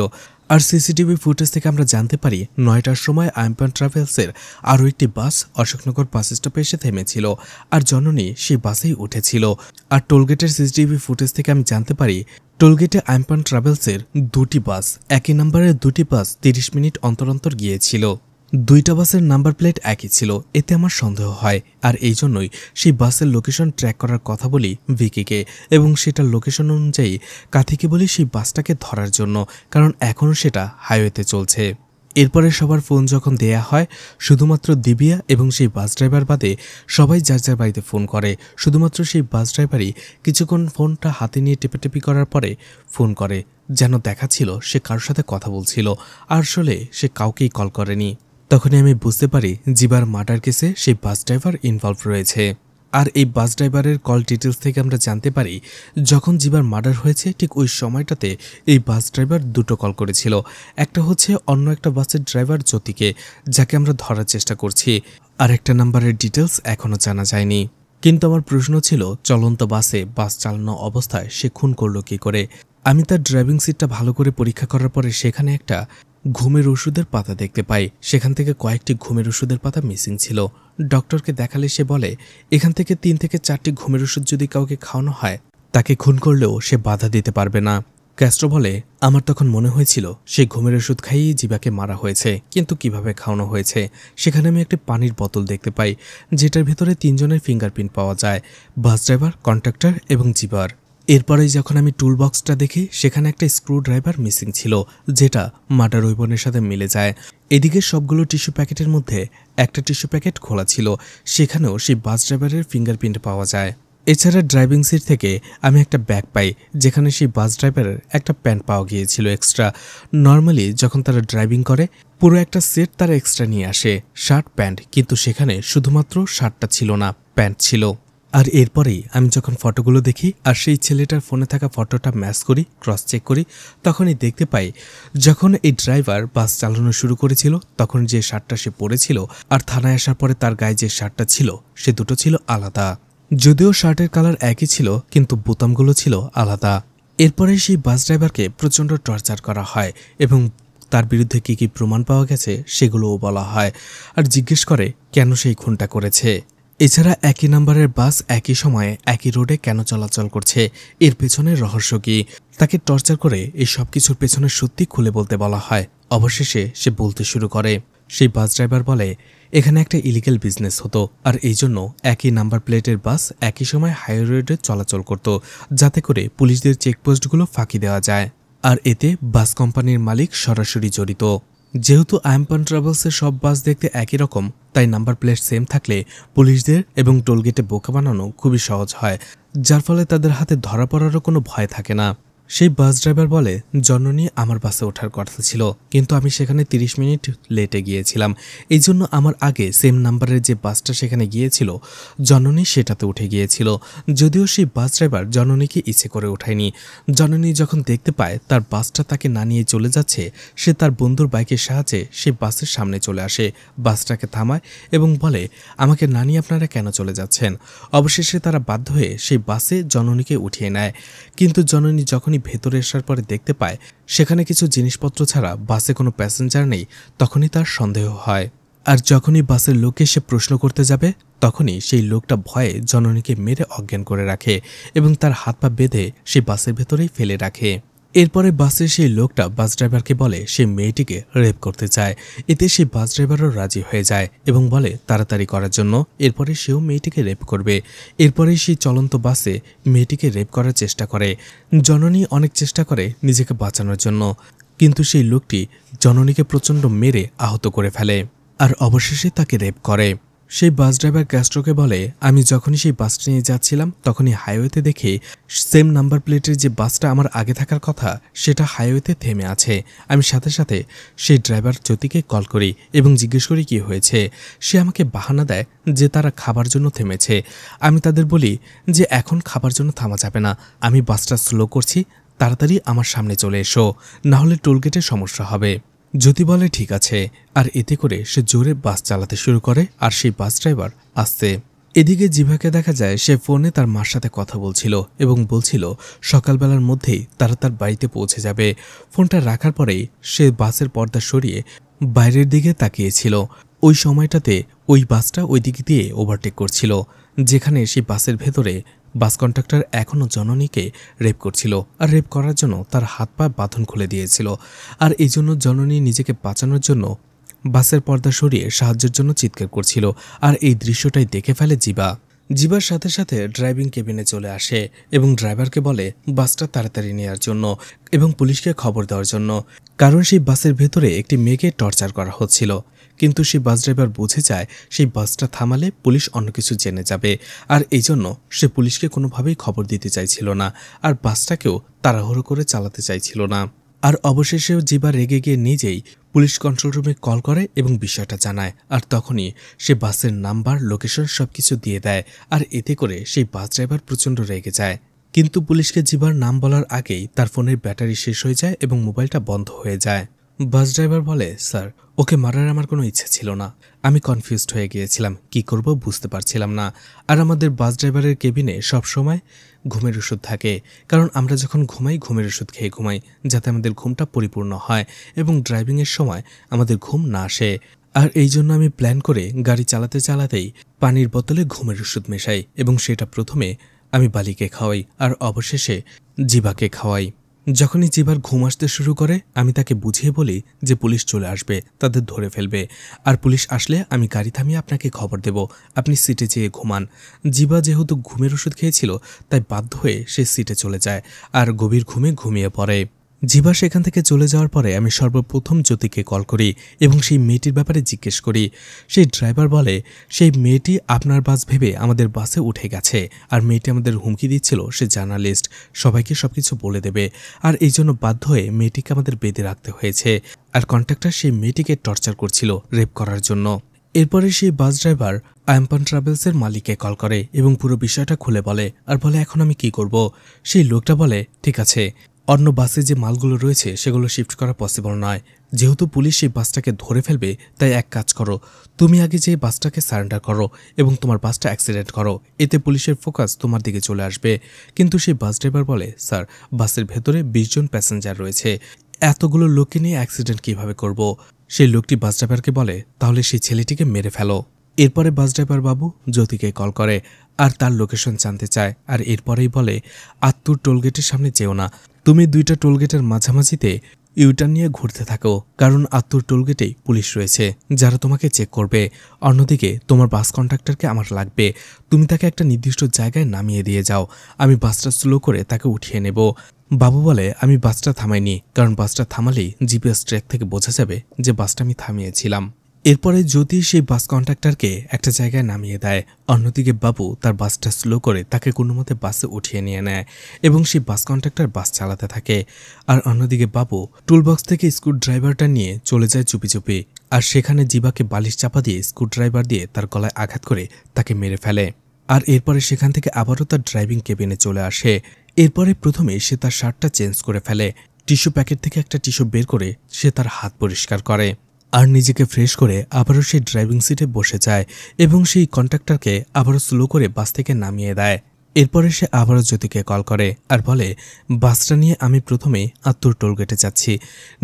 আর সিসিটিভি ফুটেজ থেকে আমরা জানতে পারি 9টার সময় আইম্পান ট্রাভেলসের আরও একটি বাস অশোকনগর বাস স্টপে এসে থেমেছিল, আর জননী সেই বাসেই উঠেছিল। আর টোলগেটের সিসিটিভি ফুটেজ থেকে আমি জানতে পারি টোলগেটে আইম্পান ট্রাভেলসের 2টি বাস, একই নাম্বারের 2টি বাস 30 মিনিট অন্তর অন্তর গিয়েছিল। 2টা বাসের নাম্বার প্লেট একই ছিল, এতে আমার সন্দেহ হয়। আর এই জন্যই সেই বাসের লোকেশন ট্র্যাক করার কথা বলি ভিকিকে, এবং সেটার লোকেশন অনুযায়ী কাথিকে বলি সেই বাসটাকে ধরার জন্য, কারণ এখনও সেটা হাইওয়েতে চলছে। এরপরে সবার ফোন যখন দেয়া হয়, শুধুমাত্র দিবিয়া এবং সেই বাস ড্রাইভার বাদে সবাই যার যার বাড়িতে ফোন করে। শুধুমাত্র সেই বাস ড্রাইভারই কিছুক্ষণ ফোনটা হাতে নিয়ে টেপাটেপি করার পরে ফোন করে, যেন দেখাচ্ছিল সে কারোর সাথে কথা বলছিল, আর আসলে সে কাউকেই কল করেনি। তখনই আমি বুঝতে পারি জিবার মার্ডার কেসে সেই বাস ড্রাইভার ইনভলভ রয়েছে। আর এই বাস ড্রাইভারের কল ডিটেলস থেকে আমরা জানতে পারি যখন জিবার মার্ডার হয়েছে ঠিক ওই সময়টাতে এই বাস ড্রাইভার 2টো কল করেছিল। একটা হচ্ছে অন্য একটা বাসের ড্রাইভার জ্যোতিকে, যাকে আমরা ধরার চেষ্টা করছি, আর একটা নাম্বারের ডিটেলস এখনও জানা যায়নি। কিন্তু আমার প্রশ্ন ছিল চলন্ত বাসে বাস চালানো অবস্থায় সে খুন করলো কি করে? আমি তার ড্রাইভিং সিটটা ভালো করে পরীক্ষা করার পরে সেখানে একটা ঘুমের ওষুধের পাতা দেখতে পাই। সেখান থেকে কয়েকটি ঘুমের ওষুধের পাতা মিসিং ছিল। ডক্টরকে দেখালে সে বলে এখান থেকে 3 থেকে 4টি ঘুমের ওষুধ যদি কাউকে খাওয়ানো হয় তাকে খুন করলেও সে বাধা দিতে পারবে না। ক্যাস্ট্রো বলে আমার তখন মনে হয়েছিল সেই ঘুমের ওষুধ খাইয়েই জিবাকে মারা হয়েছে, কিন্তু কিভাবে খাওয়ানো হয়েছে? সেখানে আমি একটি পানির বোতল দেখতে পাই যেটার ভেতরে 3 জনের ফিঙ্গারপ্রিন্ট পাওয়া যায়, বাস ড্রাইভার, কন্ট্রাক্টর এবং জিবার। এরপরেই যখন আমি টুল বক্সটা দেখি সেখানে একটা স্ক্রু ড্রাইভার মিসিং ছিল, যেটা মার্ডার ওয়েপনের সাথে মিলে যায়। এদিকে সবগুলো টিস্যু প্যাকেটের মধ্যে একটা টিস্যু প্যাকেট খোলা ছিল, সেখানেও সেই বাস ড্রাইভারের ফিঙ্গারপ্রিন্ট পাওয়া যায়। এছাড়া ড্রাইভিং সিট থেকে আমি একটা ব্যাগ পাই যেখানে সেই বাস ড্রাইভারের একটা প্যান্ট পাওয়া গিয়েছিল এক্সট্রা। নর্মালি যখন তারা ড্রাইভিং করে পুরো একটা সেট তারা এক্সট্রা নিয়ে আসে, শার্ট প্যান্ট, কিন্তু সেখানে শুধুমাত্র শার্টটা ছিল না, প্যান্ট ছিল। আর এরপরেই আমি যখন ফটোগুলো দেখি আর সেই ছেলেটার ফোনে থাকা ফটোটা ম্যাচ করি, ক্রস চেক করি, তখনই দেখতে পাই যখন এই ড্রাইভার বাস চালানো শুরু করেছিল তখন যে শার্টটা সে পরেছিল আর থানায় আসার পরে তার গায়ে যে শার্টটা ছিল সে দুটো ছিল আলাদা। যদিও শার্টের কালার একই ছিল কিন্তু বোতামগুলো ছিল আলাদা। এরপরে সেই বাস ড্রাইভারকে প্রচণ্ড টর্চার করা হয় এবং তার বিরুদ্ধে কী কী প্রমাণ পাওয়া গেছে সেগুলোও বলা হয়, আর জিজ্ঞেস করে কেন সেই খুনটা করেছে। এছাড়া একই নাম্বারের বাস একই সময়ে একই রোডে কেন চলাচল করছে, এর পেছনের রহস্য কি? তাকে টর্চার করে এই সব কিছুর পেছনে সত্যি খুলে বলতে বলা হয়। অবশেষে সে বলতে শুরু করে। সেই বাস ড্রাইভার বলে এখানে একটা ইলিগাল বিজনেস হতো, আর এই জন্য একই নাম্বার প্লেটের বাস একই সময় হাই রোডে চলাচল করত, যাতে করে পুলিশদের চেকপোস্টগুলো ফাঁকি দেওয়া যায়। আর এতে বাস কোম্পানির মালিক সরাসরি জড়িত। যেহেতু আইম্পান ট্রাভেলসের সব বাস দেখতে একই রকম, তাই নাম্বার প্লেট সেম থাকলে পুলিশদের এবং টোলগেটে বোকা বানানো খুবই সহজ হয়, যার ফলে তাদের হাতে ধরা পড়ারও কোনো ভয় থাকে না। সেই বাস ড্রাইভার বলে জননী আমার বাসে ওঠার কথা ছিল, কিন্তু আমি সেখানে 30 মিনিট লেটে গিয়েছিলাম, এই জন্য আমার আগে সেম নাম্বারের যে বাসটা সেখানে গিয়েছিল জননী সেটাতে উঠে গিয়েছিল। যদিও সেই বাস ড্রাইভার জননীকে ইচ্ছে করে ওঠায়নি। জননী যখন দেখতে পায় তার বাসটা তাকে না নিয়ে চলে যাচ্ছে, সে তার বন্ধুর বাইকের সাহায্যে সেই বাসের সামনে চলে আসে, বাসটাকে থামায় এবং বলে আমাকে না নিয়ে আপনারা কেন চলে যাচ্ছেন। অবশেষে তারা বাধ্য হয়ে সেই বাসে জননীকে উঠিয়ে নেয়, কিন্তু জননী যখনই ভেতরে আসার পরে দেখতে পায় সেখানে কিছু জিনিসপত্র ছাড়া বাসে কোনো প্যাসেঞ্জার নেই, তখনই তার সন্দেহ হয়। আর যখনই বাসের লোককে সে প্রশ্ন করতে যাবে তখনই সেই লোকটা ভয়ে জননীকে মেরে অজ্ঞান করে রাখে এবং তার হাত পা বেঁধে সে বাসের ভেতরেই ফেলে রাখে। এরপরে বাসের সেই লোকটা বাস ড্রাইভারকে বলে সে মেয়েটিকে রেপ করতে চায়। এতে সেই বাস ড্রাইভারও রাজি হয়ে যায় এবং বলে তাড়াতাড়ি করার জন্য। এরপরে সেও মেয়েটিকে রেপ করবে। এরপরে সেই চলন্ত বাসে মেয়েটিকে রেপ করার চেষ্টা করে। জননী অনেক চেষ্টা করে নিজেকে বাঁচানোর জন্য, কিন্তু সেই লোকটি জননীকে প্রচণ্ড মেরে আহত করে ফেলে আর অবশেষে তাকে রেপ করে। সেই বাস ড্রাইভার ক্যাস্ট্রোকে বলে, আমি যখনই সেই বাসটা নিয়ে যাচ্ছিলাম তখনই হাইওয়েতে দেখি সেম নাম্বার প্লেটের যে বাসটা আমার আগে থাকার কথা সেটা হাইওয়েতে থেমে আছে। আমি সাথে সাথে সেই ড্রাইভার জ্যোতিকে কল করি এবং জিজ্ঞেস করি কি হয়েছে। সে আমাকে বাহানা দেয় যে তারা খাবার জন্য থেমেছে। আমি তাদের বলি যে এখন খাবার জন্য থামা যাবে না, আমি বাসটা স্লো করছি, তাড়াতাড়ি আমার সামনে চলে এসো, না হলে টোলগেটে সমস্যা হবে। জ্যোতি বলে ঠিক আছে, আর এতে করে সে জোরে বাস চালাতে শুরু করে আর সেই বাস ড্রাইভার আসছে। এদিকে জিভাকে দেখা যায় সে ফোনে তার মার সাথে কথা বলছিল এবং বলছিল সকালবেলার মধ্যেই তারা তার বাড়িতে পৌঁছে যাবে। ফোনটা রাখার পরেই সে বাসের পর্দা সরিয়ে বাইরের দিকে তাকিয়েছিল। ওই সময়টাতে ওই বাসটা ওই দিক দিয়ে ওভারটেক করছিল, যেখানে সেই বাসের ভেতরে বাস কন্ডাক্টর এখনও জননীকে রেপ করছিল আর রেপ করার জন্য তার হাত পা বাঁধন খুলে দিয়েছিল। আর এই জন্য জননী নিজেকে বাঁচানোর জন্য বাসের পর্দা সরিয়ে সাহায্যের জন্য চিৎকার করছিল। আর এই দৃশ্যটাই দেখে ফেলে জিবার সাথে সাথে ড্রাইভিং কেবিনে চলে আসে এবং ড্রাইভারকে বলে বাসটা তাড়াতাড়ি নেওয়ার জন্য এবং পুলিশকে খবর দেওয়ার জন্য, কারণ সেই বাসের ভেতরে একটি মেয়েকে টর্চার করা হচ্ছিল। কিন্তু সেই বাস ড্রাইভার বুঝে যায় সেই বাসটা থামালে পুলিশ অন্য কিছু জেনে যাবে, আর এই জন্য সে পুলিশকে কোনোভাবেই খবর দিতে চাইছিল না আর বাসটাকেও তাড়াহুড়ো করে চালাতে চাইছিল না। আর অবশেষেও জিবা রেগে গিয়ে নিজেই পুলিশ কন্ট্রোল রুমে কল করে এবং বিষয়টা জানায়। আর তখনই সে বাসের নাম্বার, লোকেশন সবকিছু দিয়ে দেয়। আর এতে করে সেই বাস ড্রাইভার প্রচণ্ড রেগে যায়। কিন্তু পুলিশকে জিবার নাম বলার আগেই তার ফোনের ব্যাটারি শেষ হয়ে যায় এবং মোবাইলটা বন্ধ হয়ে যায়। বাস ড্রাইভার বলে, স্যার, ওকে মারার আমার কোনো ইচ্ছে ছিল না, আমি কনফিউজড হয়ে গিয়েছিলাম, কি করব বুঝতে পারছিলাম না। আর আমাদের বাস ড্রাইভারের কেবিনে সবসময় ঘুমের ওষুধ থাকে, কারণ আমরা যখন ঘুমাই ঘুমের ওষুধ খেয়ে ঘুমাই, যাতে আমাদের ঘুমটা পরিপূর্ণ হয় এবং ড্রাইভিংয়ের সময় আমাদের ঘুম না আসে। আর এই জন্য আমি প্ল্যান করে গাড়ি চালাতে চালাতেই পানির বোতলে ঘুমের ওষুধ মেশাই এবং সেটা প্রথমে আমি বালিকে খাওয়াই আর অবশেষে জিবাকে খাওয়াই। যখনই জিবার ঘুম আসতে শুরু করে আমি তাকে বুঝিয়ে বলি যে পুলিশ চলে আসবে, তাদের ধরে ফেলবে, আর পুলিশ আসলে আমি গাড়ি থামিয়ে আপনাকে খবর দেব, আপনি সিটে যেয়ে ঘুমান। জিবা যেহেতু ঘুমের ওষুধ খেয়েছিল তাই বাধ্য হয়ে সে সিটে চলে যায় আর গভীর ঘুমে ঘুমিয়ে পড়ে। জিবা সেখান থেকে চলে যাওয়ার পরে আমি সর্বপ্রথম জ্যোতিকে কল করি এবং সেই মেয়েটির ব্যাপারে জিজ্ঞেস করি। সেই ড্রাইভার বলে সেই মেয়েটি আপনার বাস ভেবে আমাদের বাসে উঠে গেছে আর মেয়েটি আমাদের হুমকি দিচ্ছিল সে জার্নালিস্ট, সবাইকে সবকিছু বলে দেবে, আর এই জন্য বাধ্য হয়ে মেয়েটিকে আমাদের বেঁধে রাখতে হয়েছে। আর কন্ট্রাক্টর সেই মেয়েটিকে টর্চার করছিল রেপ করার জন্য। এরপরে সেই বাস ড্রাইভার আয়াম্পান ট্রাভেলসের মালিককে কল করে এবং পুরো বিষয়টা খুলে বলে আর বলে এখন আমি কি করব। সেই লোকটা বলে ঠিক আছে, অন্য বাসে যে মালগুলো রয়েছে সেগুলো শিফট করা পসিবল নয়, যেহেতু পুলিশ সেই বাসটাকে ধরে ফেলবে তাই এক কাজ করো, তুমি আগে যে বাসটাকে সারেন্ডার করো এবং তোমার বাসটা অ্যাক্সিডেন্ট করো, এতে পুলিশের ফোকাস তোমার দিকে চলে আসবে। কিন্তু সেই বাস ড্রাইভার বলে স্যার, বাসের ভেতরে 20 জন প্যাসেঞ্জার রয়েছে, এতগুলো লোককে নিয়ে অ্যাক্সিডেন্ট কিভাবে করব। সেই লোকটি বাস ড্রাইভারকে বলে তাহলে সেই ছেলেটিকে মেরে ফেলো। এরপরে বাস ড্রাইভার বাবু জ্যোতিকে কল করে আর তার লোকেশন জানতে চায় আর এরপরেই বলে আত্তুর টোলগেটের সামনে যেও না, তুমি 2টা টোলগেটের মাঝামাঝিতে ইউটার্ন নিয়ে ঘুরতে থাকো, কারণ আত্তুর টোলগেটেই পুলিশ রয়েছে যারা তোমাকে চেক করবে। অন্যদিকে তোমার বাস কন্ডাক্টরকে আমার লাগবে, তুমি তাকে একটা নির্দিষ্ট জায়গায় নামিয়ে দিয়ে যাও, আমি বাসটা স্লো করে তাকে উঠিয়ে নেব। বাবু বলে আমি বাসটা থামাইনি, কারণ বাসটা থামালেই জিপিএস ট্র্যাক থেকে বোঝা যাবে যে বাসটা আমি থামিয়েছিলাম। এরপরে জ্যোতি সেই বাস কন্ডাক্টরকে একটা জায়গায় নামিয়ে দেয়, অন্যদিকে বাবু তার বাসটা স্লো করে তাকে কোনো মতে বাসে উঠিয়ে নিয়ে নেয় এবং সেই বাস কন্ডাক্টর বাস চালাতে থাকে। আর অন্যদিকে বাবু টুলবক্স থেকে স্ক্রু ড্রাইভারটা নিয়ে চলে যায় চুপি চুপি, আর সেখানে জিবাকে বালিশ চাপা দিয়ে স্ক্রু ড্রাইভার দিয়ে তার গলায় আঘাত করে তাকে মেরে ফেলে। আর এরপরে সেখান থেকে আবারও তার ড্রাইভিং কেবিনে চলে আসে। এরপরে প্রথমে সে তার শার্টটা চেঞ্জ করে ফেলে, টিস্যু প্যাকেট থেকে একটা টিস্যু বের করে সে তার হাত পরিষ্কার করে আর নিজেকে ফ্রেশ করে আবারও সেই ড্রাইভিং সিটে বসে যায় এবং সেই কন্ট্রাক্টরকে আবারও স্লো করে বাস থেকে নামিয়ে দেয়। এরপরে সে আবারও জ্যোতিকে কল করে আর বলে বাসটা নিয়ে আমি প্রথমে আত্তুর টোলগেটে যাচ্ছি,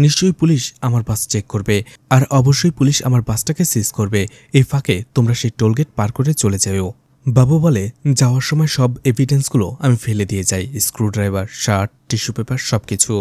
নিশ্চয়ই পুলিশ আমার বাস চেক করবে আর অবশ্যই পুলিশ আমার বাসটাকে সিজ করবে, এই ফাঁকে তোমরা সেই টোলগেট পার করে চলে যাও। বাবু বলে যাওয়ার সময় সব এভিডেন্সগুলো আমি ফেলে দিয়ে যাই, screw driver, shirt, tissue paper সবকিছু।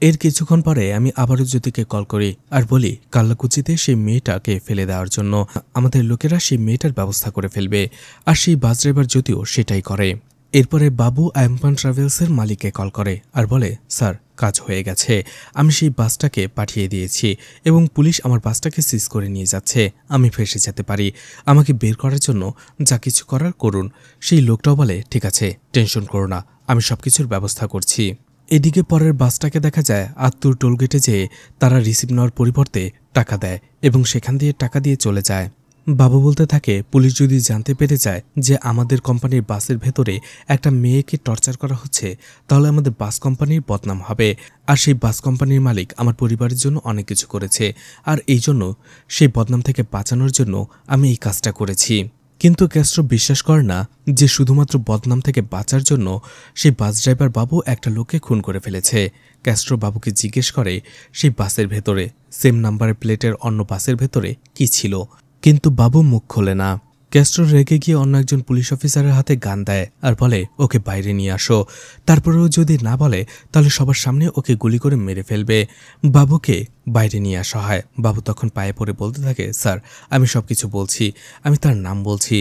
এর কিছুক্ষণ পরে আমি আবারও জ্যোতিকে কল করি আর বলি কাল্লাকুচিতে সেই মেয়েটাকে ফেলে দেওয়ার জন্য আমাদের লোকেরা সেই মেয়েটার ব্যবস্থা করে ফেলবে, আর সেই বাস ড্রাইভার জ্যোতিও সেটাই করে। এরপরে বাবু আয়াম্পান ট্রাভেলসের মালিককে কল করে আর বলে স্যার, কাজ হয়ে গেছে। আমি সেই বাসটাকে পাঠিয়ে দিয়েছি এবং পুলিশ আমার বাসটাকে সিজ করে নিয়ে যাচ্ছে। আমি ফেঁসে যেতে পারি। আমাকে বের করার জন্য যা কিছু করার করুন। সেই লোকটাও বলে, ঠিক আছে, টেনশন করো না, আমি সবকিছুর ব্যবস্থা করছি। এদিকে পরের বাসটাকে দেখা যায় আত্তুর টোলগেটে যেয়ে তারা রিসিভ নেওয়ার পরিবর্তে টাকা দেয় এবং সেখান দিয়ে টাকা দিয়ে চলে যায়। বাবু বলতে থাকে, পুলিশ যদি জানতে পেরে যায় যে আমাদের কোম্পানির বাসের ভেতরে একটা মেয়েকে টর্চার করা হচ্ছে, তাহলে আমাদের বাস কোম্পানির বদনাম হবে। আর সেই বাস কোম্পানির মালিক আমার পরিবারের জন্য অনেক কিছু করেছে, আর এই জন্য সেই বদনাম থেকে বাঁচানোর জন্য আমি এই কাজটা করেছি। কিন্তু ক্যাস্ট্রো বিশ্বাস করে না যে শুধুমাত্র বদনাম থেকে বাঁচার জন্য সেই বাস ড্রাইভার বাবু একটা লোককে খুন করে ফেলেছে। ক্যাস্ট্রো বাবুকে জিজ্ঞেস করে সেই বাসের ভেতরে সেম নাম্বারের প্লেটের অন্য বাসের ভেতরে কি ছিল, কিন্তু বাবু মুখ খোলে না। ক্যাস্ট্রো রেগে গিয়ে অন্য একজন পুলিশ অফিসারের হাতে গান দেয় আর বলে, ওকে বাইরে নিয়ে আসো। তারপরেও যদি না বলে তাহলে সবার সামনে ওকে গুলি করে মেরে ফেলবে। বাবুকে বাইরে নিয়ে আসা হয়। বাবু তখন পায়ে পড়ে বলতে থাকে, স্যার, আমি সবকিছু বলছি, আমি তার নাম বলছি।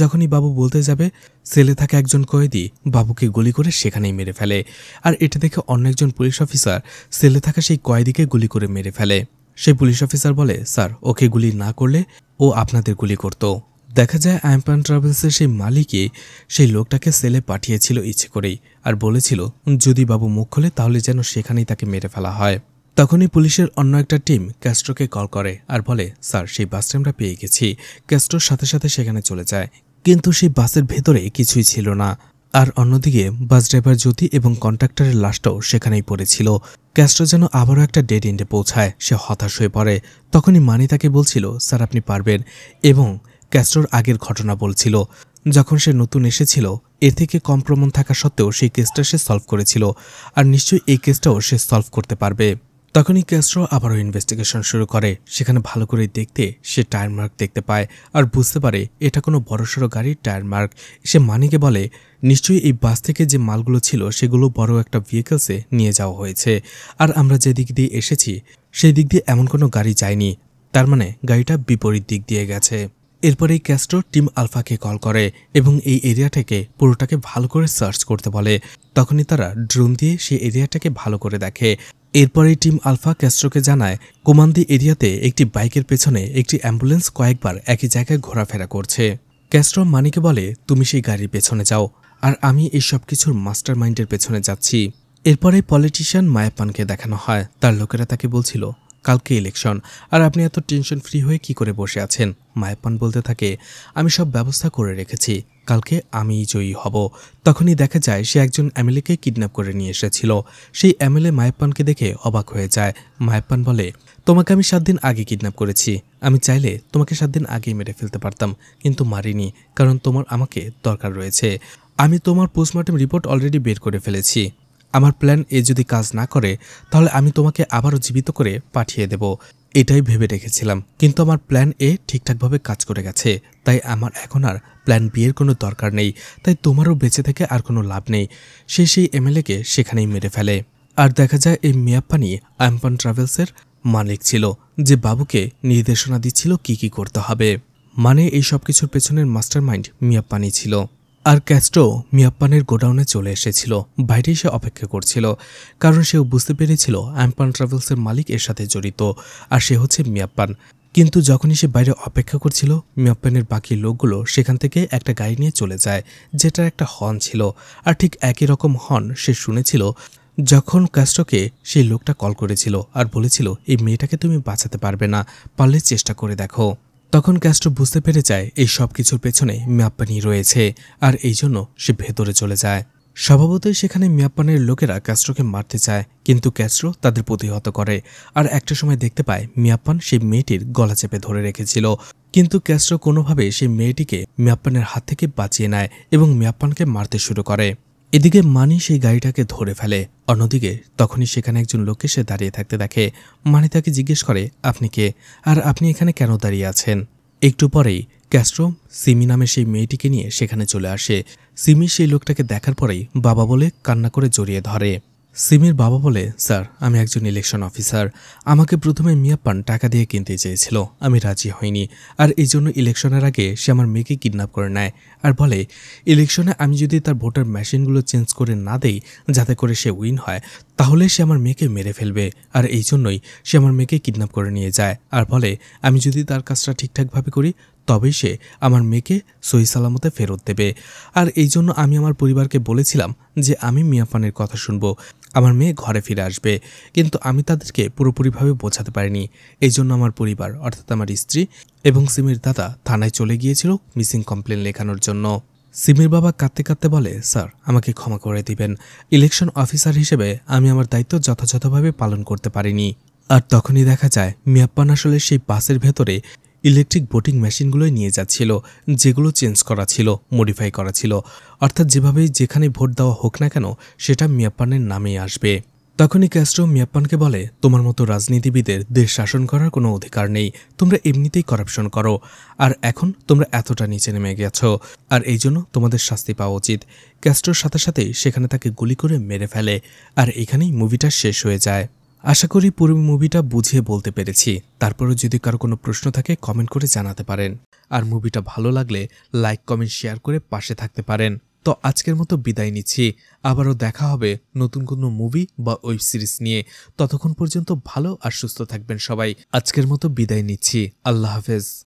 যখনই বাবু বলতে যাবে, সেলে থাকা একজন কয়েদি বাবুকে গুলি করে সেখানেই মেরে ফেলে। আর এটা দেখে অন্য একজন পুলিশ অফিসার সেলে থাকা সেই কয়েদিকে গুলি করে মেরে ফেলে। সেই পুলিশ অফিসার বলে, স্যার, ওকে গুলি না করলে ও আপনাদের গুলি করত। দেখা যায় আম্পান ট্রাভেলসের সেই মালিকই সেই লোকটাকে সেলে পাঠিয়েছিল ইচ্ছে করেই, আর বলেছিল যদি বাবু মুখ খোলে তাহলে যেন সেখানেই তাকে মেরে ফেলা হয়। তখনই পুলিশের অন্য একটা টিম ক্যাস্ট্রোকে কল করে আর বলে, স্যার, সেই বাসটা আমরা পেয়ে গেছি। ক্যাস্ট্রোর সাথে সাথে সেখানে চলে যায়, কিন্তু সেই বাসের ভেতরে কিছুই ছিল না। আর অন্যদিকে বাস ড্রাইভার জ্যোতি এবং কন্ট্রাক্টরের লাশটাও সেখানেই পড়েছিল। ক্যাস্ট্রো যেন আবারও একটা ডেড এন্ডে পৌঁছায়, সে হতাশ হয়ে পড়ে। তখনই মানি তাকে বলছিল, স্যার, আপনি পারবেন, এবং ক্যাস্ট্রোর আগের ঘটনা বলছিল। যখন সে নতুন এসেছিল, এর থেকে কম প্রমাণ থাকা সত্ত্বেও সেই কেসটা সে সলভ করেছিল, আর নিশ্চয়ই এই কেসটাও সে সলভ করতে পারবে। তখনই ক্যাস্ট্রো আবারও ইনভেস্টিগেশন শুরু করে। সেখানে ভালো করে দেখতে সে টায়ার মার্ক দেখতে পায় আর বুঝতে পারে এটা কোনো বড়সড় গাড়ির টায়ার মার্ক। সে মানিকে বলে, নিশ্চয়ই এই বাস থেকে যে মালগুলো ছিল সেগুলো বড় একটা ভেহিকলসে নিয়ে যাওয়া হয়েছে, আর আমরা যে দিক দিয়ে এসেছি সেই দিক দিয়ে এমন কোনো গাড়ি যায়নি, তার মানে গাড়িটা বিপরীত দিক দিয়ে গেছে। এরপরেই ক্যাস্ট্রো টিম আলফাকে কল করে এবং এই এরিয়াটাকে পুরোটাকে ভালো করে সার্চ করতে বলে। তখনই তারা ড্রোন দিয়ে সেই এরিয়াটাকে ভালো করে দেখে। এরপরেই টিম আলফা ক্যাস্ট্রোকে জানায়, কোমান্দি এরিয়াতে একটি বাইকের পেছনে একটি অ্যাম্বুলেন্স কয়েকবার একই জায়গায় ঘোরাফেরা করছে। ক্যাস্ট্রো মানিকে বলে, তুমি সেই গাড়ির পেছনে যাও, আর আমি এই সব কিছুর মাস্টার মাইন্ডের পেছনে যাচ্ছি। এরপরে পলিটিশিয়ান মায়াপ্পানকে দেখানো হয়। তার লোকেরা তাকে বলছিল, কালকে ইলেকশন, আর আপনি এত টেনশন ফ্রি হয়ে কি করে বসে আছেন? মায়াপ্পান বলতে থাকে, আমি সব ব্যবস্থা করে রেখেছি, কালকে আমিই জয়ী হব। তখনই দেখা যায় সে একজন এমএলএকে কিডন্যাপ করে নিয়ে এসেছিল। সেই এমএলএ মায়াপ্পানকে দেখে অবাক হয়ে যায়। মায়াপ্পান বলে, তোমাকে আমি 7 দিন আগে কিডন্যাপ করেছি। আমি চাইলে তোমাকে 7 দিন আগেই মেরে ফেলতে পারতাম, কিন্তু মারিনি, কারণ তোমার আমাকে দরকার রয়েছে। আমি তোমার পোস্টমর্টেম রিপোর্ট অলরেডি বের করে ফেলেছি। আমার প্ল্যান এ যদি কাজ না করে তাহলে আমি তোমাকে আবারও জীবিত করে পাঠিয়ে দেব, এটাই ভেবে রেখেছিলাম। কিন্তু আমার প্ল্যান এ ঠিকঠাকভাবে কাজ করে গেছে, তাই আমার এখন আর প্ল্যান বি এর কোনো দরকার নেই। তাই তোমারও বেঁচে থেকে আর কোনো লাভ নেই। সেই এমএলএকে সেখানেই মেরে ফেলে। আর দেখা যায় এই মিয়াপ্পানি আম্পান ট্রাভেলসের মালিক ছিল, যে বাবুকে নির্দেশনা দিচ্ছিল কি কি করতে হবে। মানে এই সব কিছুর পেছনের মাস্টার মাইন্ড মিয়াপ্পানি ছিল। আর ক্যাস্ট্রো মিয়াপ্পানের গোডাউনে চলে এসেছিল। বাইরেই সে অপেক্ষা করছিল, কারণ সেও বুঝতে পেরেছিল আম্পান ট্রাভেলসের মালিক এর সাথে জড়িত, আর সে হচ্ছে মিয়াপ্পান। কিন্তু যখনই সে বাইরে অপেক্ষা করছিল, মিয়াপ্পানের বাকি লোকগুলো সেখান থেকে একটা গাড়ি নিয়ে চলে যায়, যেটার একটা হর্ন ছিল। আর ঠিক একই রকম হর্ন সে শুনেছিল যখন ক্যাস্ট্রোকে সেই লোকটা কল করেছিল আর বলেছিল, এই মেয়েটাকে তুমি বাঁচাতে পারবে না, পারলে চেষ্টা করে দেখো। তখন ক্যাস্ট্রো বুঝতে পেরে যায় এই সব কিছুর পেছনে মিয়াপ্পানি রয়েছে, আর এই জন্য সে ভেতরে চলে যায়। স্বভাবতই সেখানে মিয়াপ্পানের লোকেরা ক্যাস্ট্রোকে মারতে চায়, কিন্তু ক্যাস্ট্রো তাদের প্রতিহত করে। আর একটা সময় দেখতে পায় মিয়াপ্পান সেই মেয়েটির গলা চেপে ধরে রেখেছিল, কিন্তু ক্যাস্ট্রো কোনোভাবে সেই মেয়েটিকে মিয়াপ্পানের হাত থেকে বাঁচিয়ে নেয় এবং মিয়াপ্পানকে মারতে শুরু করে। এদিকে মানি সেই গাড়িটাকে ধরে ফেলে। অন্যদিকে তখনই সেখানে একজন লোককে সে দাঁড়িয়ে থাকতে দেখে। মানি তাকে জিজ্ঞেস করে, আপনি কে, আর আপনি এখানে কেন দাঁড়িয়ে আছেন? একটু পরেই ক্যাস্ট্রো সিমি নামে সেই মেয়েটিকে নিয়ে সেখানে চলে আসে। সিমি সেই লোকটাকে দেখার পরেই বাবা বলে কান্না করে জড়িয়ে ধরে। সিমির বাবা বলে, স্যার আমি একজন ইলেকশন অফিসার। আমাকে প্রথমে মিয়াপ্পান টাকা দিয়ে কিনতে চেয়েছিল, আমি রাজি হইনি। আর এই জন্য ইলেকশনের আগে সে আমার মেয়েকে কিডন্যাপ করে নেয় আর বলে ইলেকশনে আমি যদি তার ভোটার মেশিনগুলো চেঞ্জ করে না দেই যাতে করে সে উইন হয়, তাহলে সে আমার মেয়েকে মেরে ফেলবে। আর এই জন্যই সে আমার মেয়েকে কিডন্যাপ করে নিয়ে যায় আর বলে আমি যদি তার কাজটা ঠিকঠাকভাবে করি তবেই সে আমার মেয়েকে সহি সালামতে ফেরত দেবে। আর এই জন্য আমি আমার পরিবারকে বলেছিলাম যে আমি মিয়াপ্পানের কথা শুনবো, আমার মেয়ে ঘরে ফিরে আসবে। কিন্তু আমি তাদেরকে পুরোপুরিভাবে বোঝাতে পারিনি। এই জন্য আমার পরিবার অর্থাৎ আমার স্ত্রী এবং সিমির দাদা থানায় চলে গিয়েছিল মিসিং কমপ্লেন লেখানোর জন্য। সিমির বাবা কাঁদতে কাঁদতে বলে, স্যার আমাকে ক্ষমা করে দিবেন। ইলেকশন অফিসার হিসেবে আমি আমার দায়িত্ব যথাযথভাবে পালন করতে পারিনি। আর তখনই দেখা যায় মিয়াপ্পান আসলে সেই বাসের ভেতরে ইলেকট্রিক ভোটিং মেশিনগুলোই নিয়ে যাচ্ছিল, যেগুলো চেঞ্জ করা ছিল, মডিফাই করা ছিল। অর্থাৎ যেভাবেই যেখানে ভোট দেওয়া হোক না কেন সেটা মিয়াপ্পানের নামেই আসবে। তখনই ক্যাস্ট্রো মিয়াপ্পানকে বলে, তোমার মতো রাজনীতিবিদের দেশ শাসন করার কোনো অধিকার নেই, তোমরা এমনিতেই করাপশন করো। আর এখন তোমরা এতটা নিচে নেমে গেছো, আর এই জন্য তোমাদের শাস্তি পাওয়া উচিত। ক্যাস্ট্রোর সাথে সাথেই সেখানে তাকে গুলি করে মেরে ফেলে। আর এখানেই মুভিটা শেষ হয়ে যায়। আশা করি পুরো মুভিটা বুঝিয়ে বলতে পেরেছি। তারপরেও যদি কারো কোনো প্রশ্ন থাকে কমেন্ট করে জানাতে পারেন। আর মুভিটা ভালো লাগলে লাইক কমেন্ট শেয়ার করে পাশে থাকতে পারেন। তো আজকের মতো বিদায় নিচ্ছি। আবারও দেখা হবে নতুন কোনো মুভি বা ওয়েব সিরিজ নিয়ে। ততক্ষণ পর্যন্ত ভালো আর সুস্থ থাকবেন সবাই। আজকের মতো বিদায় নিচ্ছি। আল্লাহ হাফেজ।